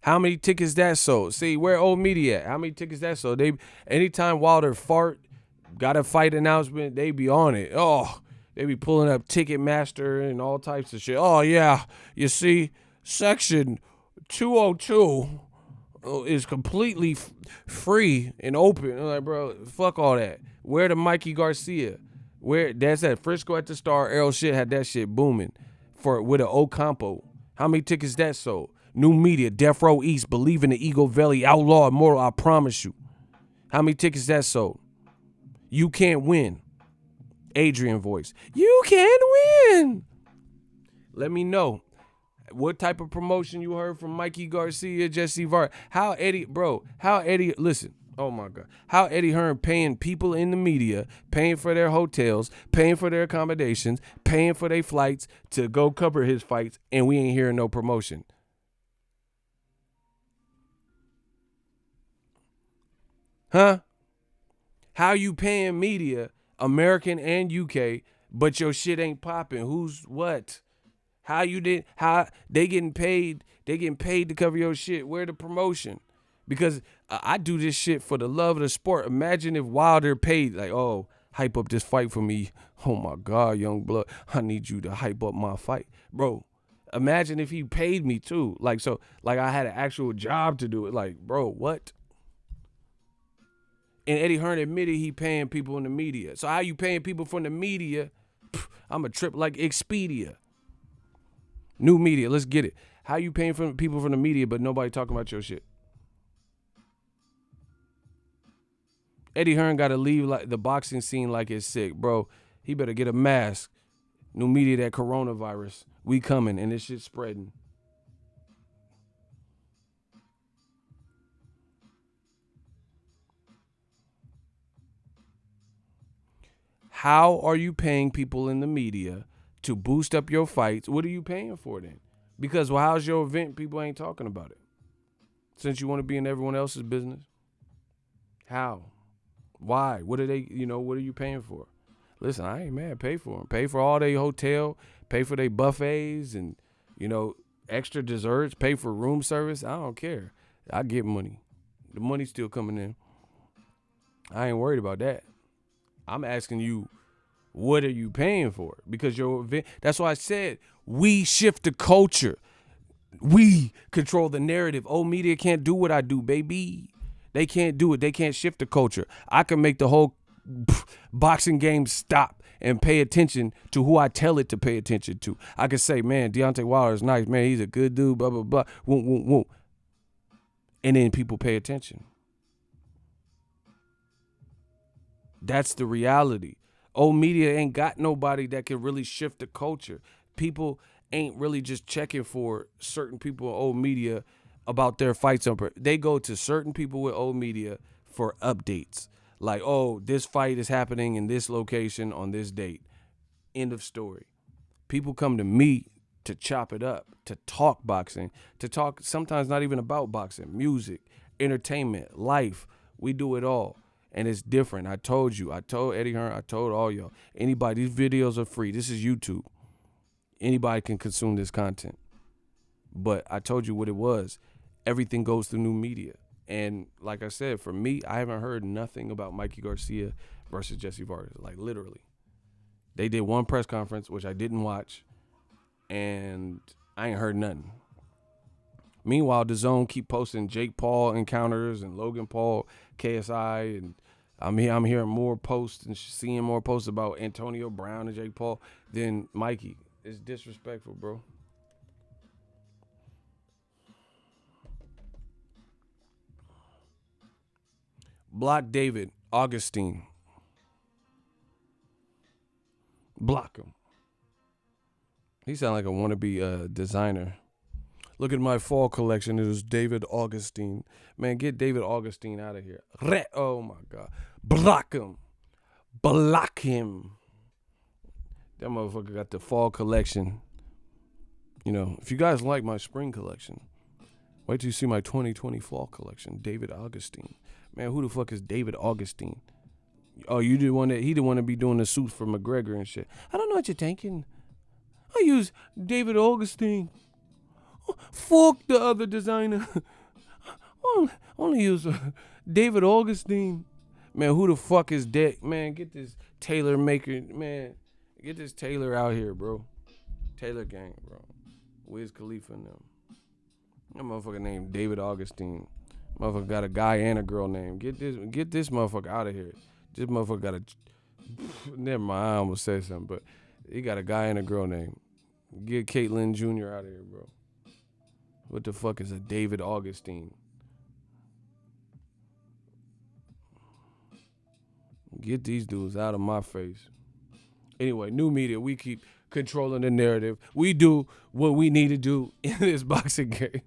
How many tickets that sold? See, where old media at? How many tickets that sold? Anytime Wilder got a fight announcement, they be on it. Oh, they be pulling up Ticketmaster and all types of shit. Oh, yeah, you see, section 202 is completely free and open. I'm like, bro, fuck all that. Where the Mikey Garcia? Where that's at Frisco at the Star. Errol shit had that shit booming with an Ocampo. How many tickets that sold? New media, Death Row East, Believe in the Eagle Valley, Outlaw Immortal, I promise you. How many tickets that sold? You can't win. Adrian voice. You can win. Let me know what type of promotion you heard from Mikey Garcia, Jesse Vargas. How Eddie, listen. Oh my God. How Eddie Hearn paying people in the media, paying for their hotels, paying for their accommodations, paying for their flights to go cover his fights, and we ain't hearing no promotion. Huh? How you paying media, American and UK, but your shit ain't popping? Who's what? How they getting paid? They getting paid to cover your shit. Where the promotion? Because I do this shit for the love of the sport. Imagine if Wilder paid, like, oh, hype up this fight for me. Oh my God, young blood, I need you to hype up my fight. Bro, imagine if he paid me too. Like I had an actual job to do it. Like, bro, what? And Eddie Hearn admitted he paying people in the media. So how you paying people from the media? I'm a trip like Expedia. New media, let's get it. How you paying for people from the media but nobody talking about your shit? Eddie Hearn got to leave like the boxing scene like it's sick. Bro, he better get a mask. New media, that coronavirus. We coming and this shit spreading. How are you paying people in the media to boost up your fights? What are you paying for then? Because, well, how's your event? People ain't talking about it. Since you want to be in everyone else's business. How? Why? What are they, what are you paying for? Listen, I ain't mad. Pay for them. Pay for all their hotel. Pay for their buffets and, extra desserts. Pay for room service. I don't care. I get money. The money's still coming in. I ain't worried about that. I'm asking you, what are you paying for? Because your event, that's why I said we shift the culture. We control the narrative. Old media can't do what I do, baby. They can't do it. They can't shift the culture. I can make the whole boxing game stop and pay attention to who I tell it to pay attention to. I can say, man, Deontay Wilder is nice. Man, he's a good dude, blah, blah, blah. Whoom, whoom, whoom. And then people pay attention. That's the reality. Old media ain't got nobody that can really shift the culture. People ain't really just checking for certain people in old media about their fights. They go to certain people with old media for updates. Like, oh, this fight is happening in this location on this date. End of story. People come to me to chop it up, to talk boxing, to talk sometimes not even about boxing, music, entertainment, life. We do it all. And it's different. I told you. I told Eddie Hearn. I told all y'all. Anybody, these videos are free. This is YouTube. Anybody can consume this content. But I told you what it was. everything goes through new media. And like I said, for me, I haven't heard nothing about Mikey Garcia versus Jesse Vargas. Like, literally. They did one press conference, which I didn't watch, and I ain't heard nothing. Meanwhile, DAZN keep posting Jake Paul encounters and Logan Paul, KSI, and I'm hearing more posts and seeing more posts about Antonio Brown and Jake Paul than Mikey. It's disrespectful, bro. Block David Augustine. Block him. He sound like a wannabe designer. Look at my fall collection. It was David Augustine. Man, get David Augustine out of here. Oh, my God. Block him. Block him. That motherfucker got the fall collection. You know, if you guys like my spring collection, wait till you see my 2020 fall collection. David Augustine. Man, who the fuck is David Augustine? Oh, he the one to be doing the suits for McGregor and shit. I don't know what you're thinking. I use David Augustine. Fuck the other designer. Only use David Augustine. Man, who the fuck is that? Man, get this tailor maker. Man, get this Taylor out here, bro. Taylor gang, bro. Wiz Khalifa and them. That motherfucker named David Augustine. Motherfucker got a guy and a girl name. Get this motherfucker out of here. This motherfucker got a... Never mind, I almost said something, but he got a guy and a girl name. Get Caitlyn Jr. out of here, bro. What the fuck is a David Augustine? Get these dudes out of my face. Anyway, new media, we keep controlling the narrative. We do what we need to do in this boxing game.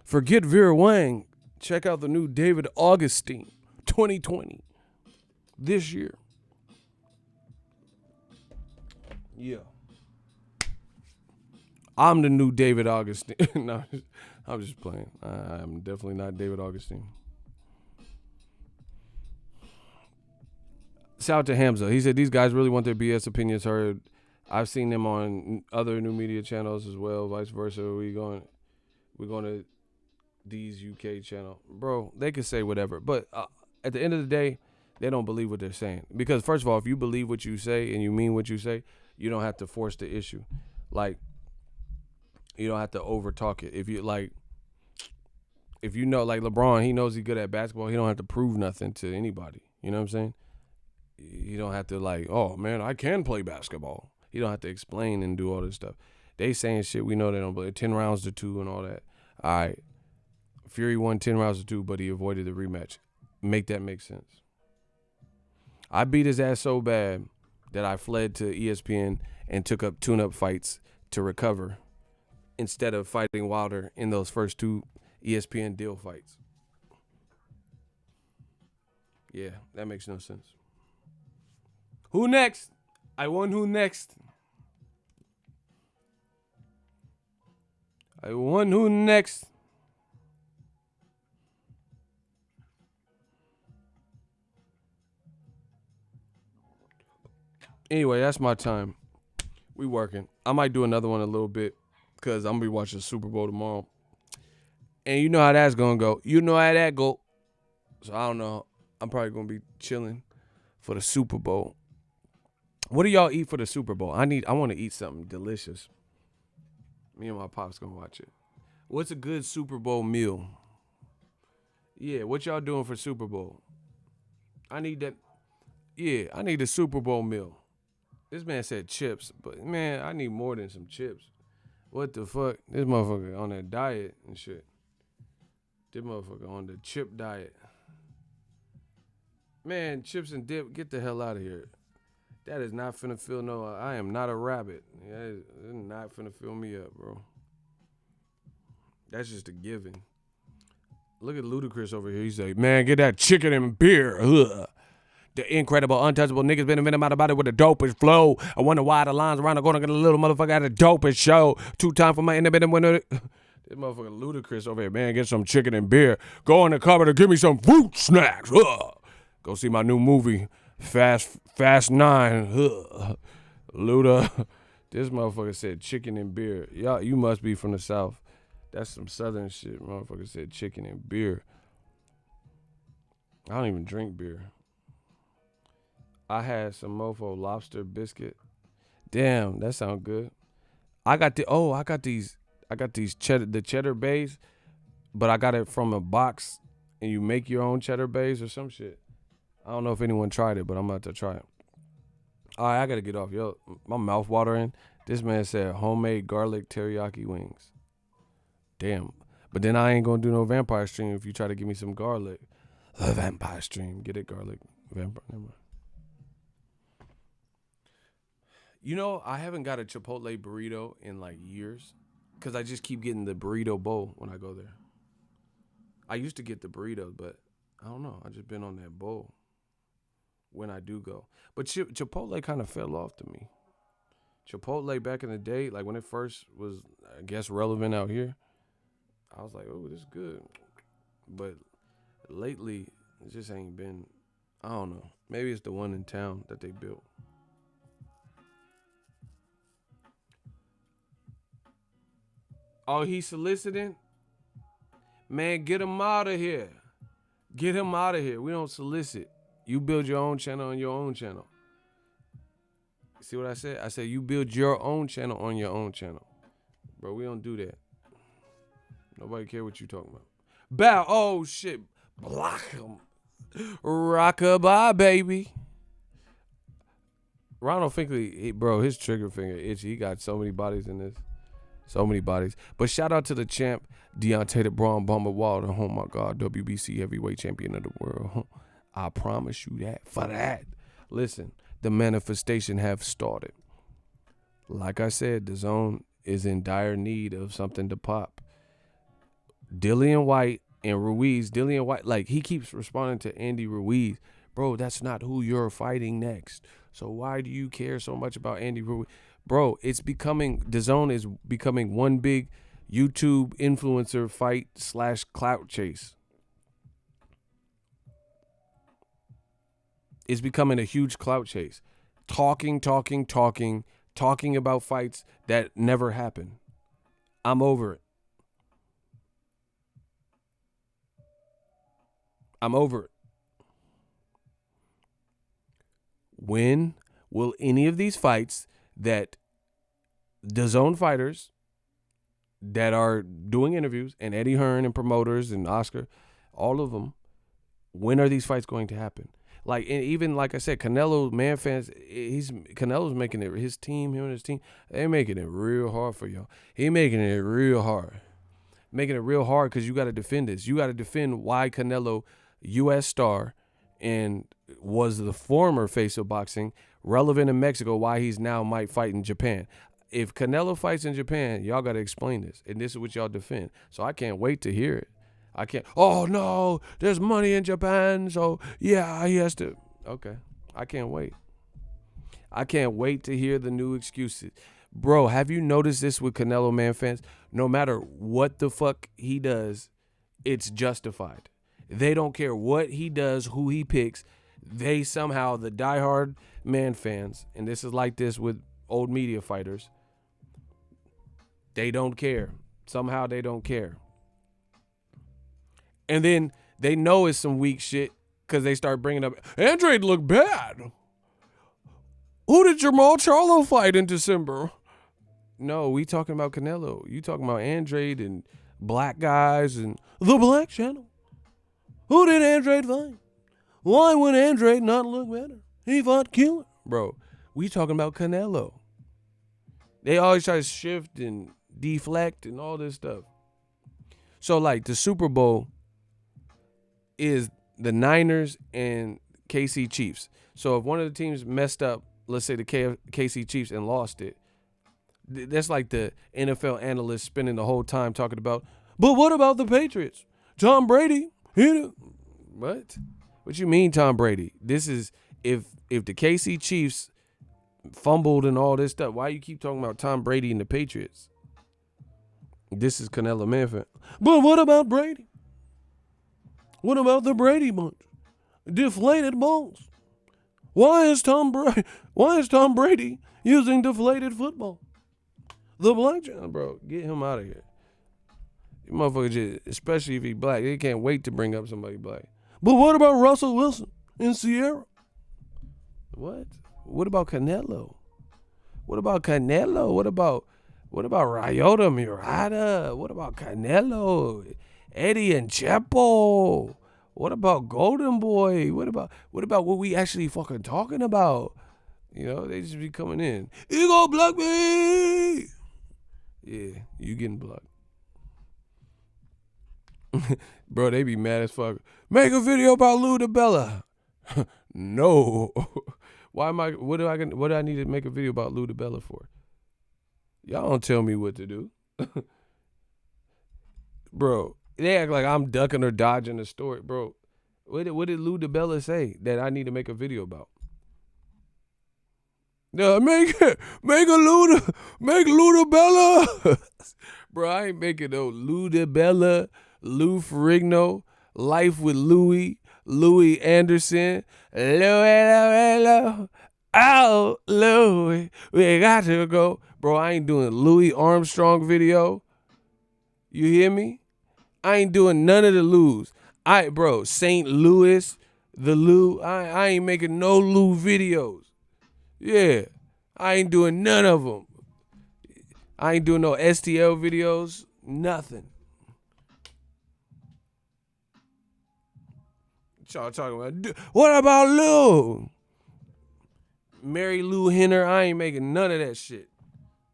Forget Vera Wang. Check out the new David Augustine 2020 this year. Yeah. I'm the new David Augustine. No, I'm just playing. I'm definitely not David Augustine. Shout out to Hamza. He said these guys really want their BS opinions heard. I've seen them on other new media channels as well, vice versa. We're going to D's UK channel. Bro, they can say whatever. But at the end of the day, they don't believe what they're saying. Because first of all, if you believe what you say and you mean what you say, you don't have to force the issue. Like, you don't have to overtalk it. If you know, like LeBron, he knows he's good at basketball. He don't have to prove nothing to anybody. You know what I'm saying? You don't have to like, oh man, I can play basketball. You don't have to explain and do all this stuff. They saying shit we know they don't believe. 10 rounds to 2 and all that. All right. Fury won 10 rounds to 2, but he avoided the rematch. Make that make sense. I beat his ass so bad that I fled to ESPN and took up tune-up fights to recover instead of fighting Wilder in those first 2 ESPN deal fights. Yeah, that makes no sense. Who next? I won who next? I won who next? Anyway, that's my time. We working. I might do another one a little bit because I'm going to be watching the Super Bowl tomorrow. And you know how that's going to go. You know how that go. So I don't know. I'm probably going to be chilling for the Super Bowl. What do y'all eat for the Super Bowl? I want to eat something delicious. Me and my pops going to watch it. What's a good Super Bowl meal? Yeah, what y'all doing for Super Bowl? I need that. Yeah, I need a Super Bowl meal. This man said chips, but man, I need more than some chips. What the fuck? This motherfucker on that diet and shit. This motherfucker on the chip diet. Man, chips and dip, get the hell out of here. That is not finna fill no, I am not a rabbit. That is not finna fill me up, bro. That's just a given. Look at Ludacris over here. He's like, man, get that chicken and beer. Ugh. The incredible, untouchable niggas been invented about it with the dopest flow. I wonder why the lines around the corner get a little motherfucker at the dopest show. 2 times for my independent winner. This motherfucker Ludacris over here, man, get some chicken and beer. Go in the cupboard and give me some fruit snacks. Ugh. Go see my new movie, Fast 9. Ugh. Luda, This motherfucker said chicken and beer. Y'all, you must be from the South. That's some Southern shit. Motherfucker said chicken and beer. I don't even drink beer. I had some mofo lobster biscuit. Damn, that sound good. I got these cheddar bays, but I got it from a box and you make your own cheddar bays or some shit. I don't know if anyone tried it, but I'm about to try it. All right, I got to get off. Yo, my mouth watering. This man said homemade garlic teriyaki wings. Damn. But then I ain't going to do no vampire stream if you try to give me some garlic. A vampire stream. Get it, garlic. Vampire. Never mind. You know, I haven't got a Chipotle burrito in like years because I just keep getting the burrito bowl when I go there. I used to get the burritos, but I don't know. I just been on that bowl when I do go. But Chipotle kind of fell off to me. Chipotle back in the day, like when it first was, I guess, relevant out here, I was like, oh, this is good. But lately, it just ain't been, I don't know. Maybe it's the one in town that they built. Oh, he's soliciting? Man, get him out of here. Get him out of here. We don't solicit. You build your own channel on your own channel. See what I said? I said you build your own channel on your own channel. Bro, we don't do that. Nobody care what you talking about. Bow. Oh, shit. Block him. Rockabye, baby. Ronald Finkley, bro, his trigger finger itchy. He got so many bodies in this. So many bodies. But shout out to the champ, Deontay the Braun Bomber Wilder. Oh, my God. WBC heavyweight champion of the world. I promise you that. For that. Listen, the manifestation have started. Like I said, DAZN is in dire need of something to pop. Dillian White and Ruiz. Dillian White, like, he keeps responding to Andy Ruiz. Bro, that's not who you're fighting next. So why do you care so much about Andy Ruiz? Bro, it's becoming, DAZN is becoming one big YouTube influencer fight / clout chase. It's becoming a huge clout chase. Talking about fights that never happen. I'm over it. I'm over it. When will any of these fights that DAZN fighters that are doing interviews, and Eddie Hearn and promoters and Oscar, all of them, when are these fights going to happen? Like, and even like I said, Canelo, man fans, Canelo's making it, his team, him and his team, they're making it real hard for y'all. He making it real hard. Making it real hard because you got to defend this. You got to defend why Canelo, U.S. star, and was the former face of boxing, relevant in Mexico, why he's now might fight in Japan. If Canelo fights in Japan, y'all got to explain this. And this is what y'all defend. So I can't wait to hear it. I can't, oh no, there's money in Japan, so yeah, he has to. Okay, I can't wait. I can't wait to hear the new excuses. Bro, have you noticed this with Canelo, man fans? No matter what the fuck he does, it's justified. They don't care what he does, who he picks. They somehow, the diehard man fans, and this is like this with old media fighters, they don't care. Somehow they don't care. And then they know it's some weak shit because they start bringing up, Andrade looked bad. Who did Jamal Charlo fight in December? No, we talking about Canelo. You talking about Andrade and black guys and the Black Channel. Who did Andrade fight? Why would Andrade not look better? He fought Killer. Bro, we talking about Canelo. They always try to shift and deflect and all this stuff. So, like, the Super Bowl is the Niners and KC Chiefs. So if one of the teams messed up, let's say the KC Chiefs, and lost it, that's like the NFL analyst spending the whole time talking about, but what about the Patriots? Tom Brady. What? What you mean, Tom Brady? This is if the KC Chiefs fumbled and all this stuff, why you keep talking about Tom Brady and the Patriots? This is Canelo Manfred. But what about Brady? What about the Brady bunch? Deflated balls. Why is Tom Brady using deflated football? The black child, bro, get him out of here. You motherfucker just, especially if he black, they can't wait to bring up somebody black. But what about Russell Wilson and Sierra? What? What about Canelo? What about Canelo? What about Ryota Murata? What about Canelo? Eddie and Chepo? What about Golden Boy? What about what we actually fucking talking about? You know, they just be coming in. You gonna block me? Yeah, you getting blocked. Bro, they be mad as fuck. Make a video about Lou DiBella. No. Why am I? What do I need to make a video about Lou DiBella for? Y'all don't tell me what to do. Bro, they act like I'm ducking or dodging the story. Bro, what did Lou DiBella say that I need to make a video about? Make Lou DiBella. Bro, I ain't making no Lou DiBella, Lou Ferrigno, Life with Louis Anderson, Louis, oh, Louis, we got to go. Bro, I ain't doing Louis Armstrong video. You hear me? I ain't doing none of the Lou's. Bro, St. Louis, the Lou, I ain't making no Lou videos. Yeah, I ain't doing none of them. I ain't doing no STL videos, nothing. What y'all talking about? What about Lou? Mary Lou Henner, I ain't making none of that shit.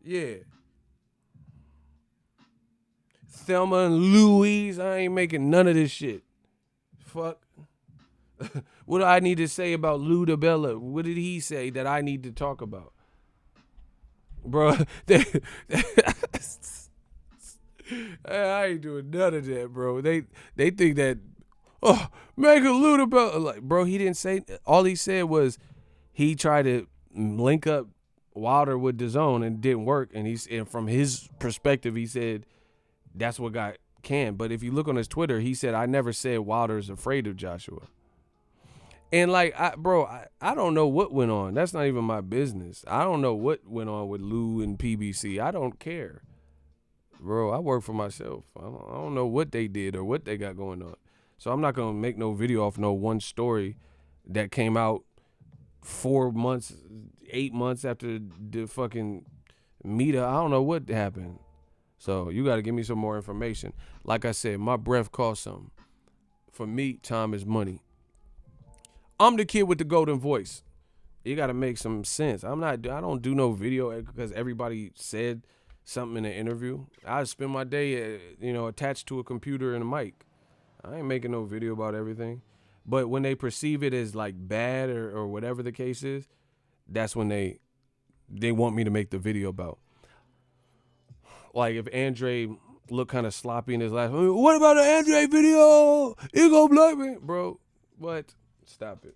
Yeah. Thelma and Louise, I ain't making none of this shit. Fuck. What do I need to say about Lou DiBella? What did he say that I need to talk about? Bro, I ain't doing none of that, bro. They think that, oh, make a Lou DiBella. Like, bro, he didn't say, all he said was he tried to link up Wilder with DAZN and it didn't work. And from his perspective, he said that's what got canned. But if you look on his Twitter, he said, I never said Wilder's afraid of Joshua. And like, I don't know what went on. That's not even my business. I don't know what went on with Lou and PBC. I don't care. Bro, I work for myself. I don't know what they did or what they got going on. So I'm not going to make no video off no one story that came out 4 months, 8 months after the fucking meet. I don't know what happened. So you got to give me some more information. Like I said, my breath costs something. For me, time is money. I'm the kid with the golden voice. You got to make some sense. I don't do no video because everybody said something in an interview. I spend my day, attached to a computer and a mic. I ain't making no video about everything. But when they perceive it as like bad or whatever the case is, that's when they want me to make the video about. Like if Andre looked kind of sloppy in his last one, what about the Andre video? You gonna block me? Bro, what? Stop it.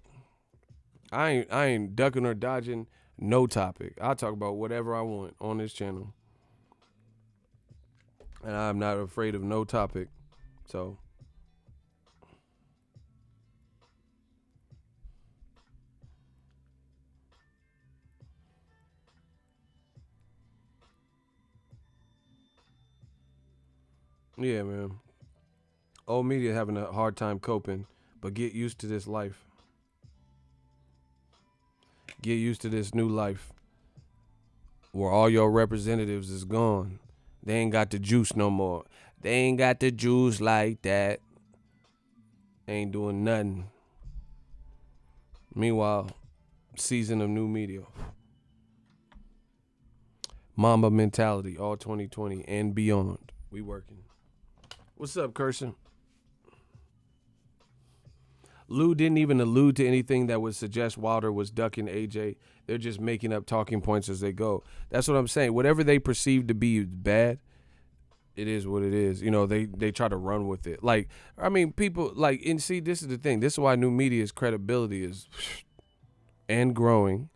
I ain't ducking or dodging no topic. I talk about whatever I want on this channel. And I'm not afraid of no topic. So yeah, man. Old media having a hard time coping, but get used to this life. Get used to this new life where all your representatives is gone. They ain't got the juice no more. They ain't got the juice like that. They ain't doing nothing. Meanwhile, season of new media. Mamba mentality, all 2020 and beyond. We working. What's up, Kirsten? Lou didn't even allude to anything that would suggest Wilder was ducking AJ. They're just making up talking points as they go. That's what I'm saying. Whatever they perceive to be bad, it is what it is. You know, they try to run with it. Like, I mean, people, like, and see, this is the thing. This is why new media's credibility is and growing.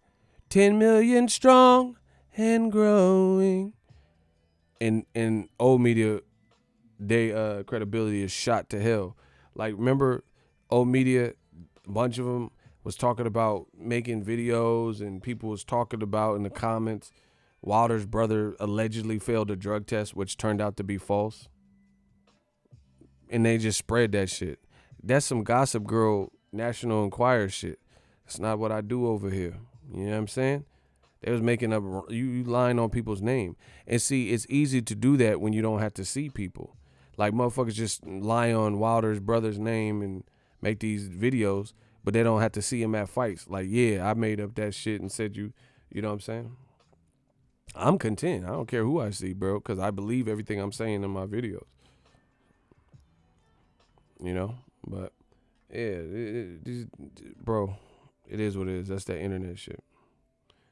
10 million strong and growing. And old media, they credibility is shot to hell. Like, remember, old media, a bunch of them was talking about making videos, and people was talking about in the comments Wilder's brother allegedly failed a drug test, which turned out to be false. And they just spread that shit. That's some Gossip Girl National Enquirer shit. That's not what I do over here. You know what I'm saying? They was making up, you lying on people's name. And see, it's easy to do that when you don't have to see people. Like motherfuckers just lie on Wilder's brother's name and make these videos, but they don't have to see him at fights. Like, yeah, I made up that shit and said you know what I'm saying? I'm content. I don't care who I see, bro, because I believe everything I'm saying in my videos. You know? But, yeah, bro, it is what it is. That's that internet shit.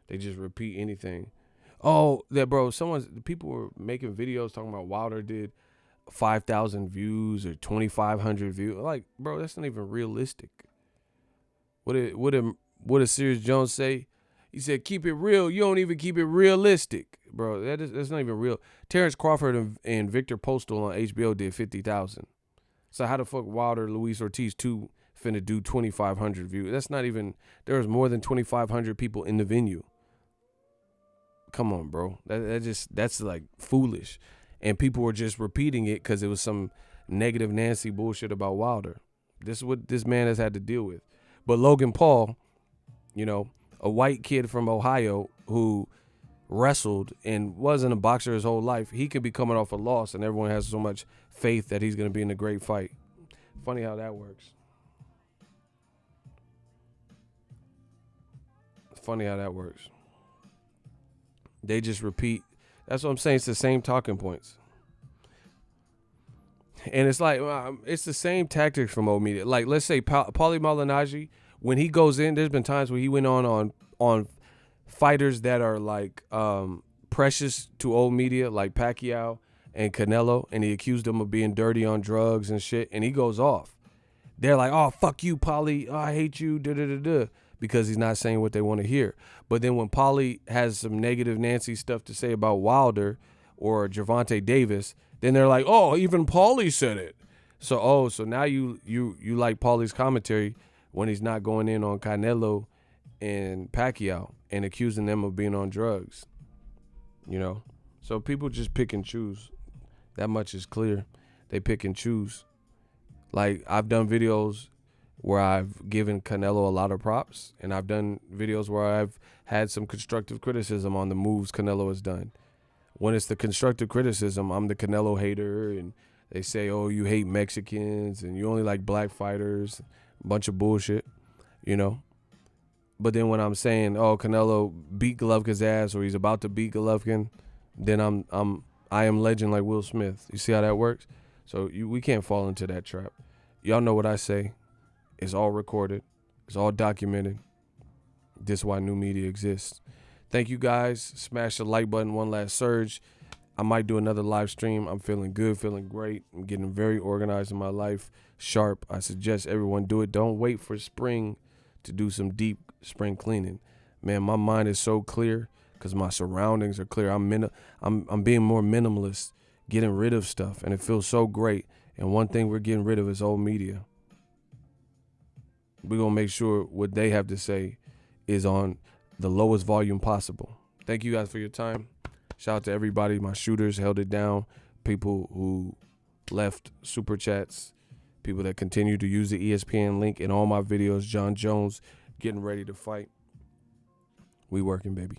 They just repeat anything. Oh, that, bro, people were making videos talking about Wilder did 5,000 views or 2,500 views. Like, bro, that's not even realistic. What did Serious Jones say? He said, keep it real. You don't even keep it realistic. Bro, that's not even real. Terrence Crawford and Victor Postal on HBO did 50,000. So how the fuck Wilder, Luis Ortiz 2 finna do 2,500 views? That's not even, there was more than 2,500 people in the venue. Come on, bro. That's like foolish. And people were just repeating it because it was some negative Nancy bullshit about Wilder. This is what this man has had to deal with. But Logan Paul, you know, a white kid from Ohio who wrestled and wasn't a boxer his whole life, he could be coming off a loss and everyone has so much faith that he's going to be in a great fight. Funny how that works. Funny how that works. They just repeat. That's what I'm saying. It's the same talking points. And it's like, it's the same tactics from old media. Like, let's say Paulie Malignaggi, when he goes in, there's been times where he went on fighters that are like precious to old media, like Pacquiao and Canelo, and he accused them of being dirty on drugs and shit, and he goes off. They're like, oh, fuck you, Paulie. Oh, I hate you, da-da-da-da, because he's not saying what they want to hear. But then when Paulie has some negative Nancy stuff to say about Wilder or Gervonta Davis, then they're like, oh, even Paulie said it. So now you like Paulie's commentary when he's not going in on Canelo and Pacquiao and accusing them of being on drugs. You know? So people just pick and choose. That much is clear. They pick and choose. Like, I've done videos where I've given Canelo a lot of props, and I've done videos where I've had some constructive criticism on the moves Canelo has done. When it's the constructive criticism, I'm the Canelo hater, and they say, oh, you hate Mexicans, and you only like black fighters, a bunch of bullshit, you know? But then when I'm saying, oh, Canelo beat Golovkin's ass, or he's about to beat Golovkin, then I am legend like Will Smith. You see how that works? So we can't fall into that trap. Y'all know what I say. It's all recorded. It's all documented. This is why new media exists. Thank you guys. Smash the like button. One last surge. I might do another live stream. I'm feeling good, feeling great. I'm getting very organized in my life. Sharp. I suggest everyone do it. Don't wait for spring to do some deep spring cleaning. Man, my mind is so clear because my surroundings are clear. I'm being more minimalist, getting rid of stuff, and it feels so great. And one thing we're getting rid of is old media. We're going to make sure what they have to say is on the lowest volume possible. Thank you guys for your time. Shout out to everybody. My shooters held it down. People who left super chats. People that continue to use the ESPN link in all my videos. John Jones getting ready to fight. We working, baby.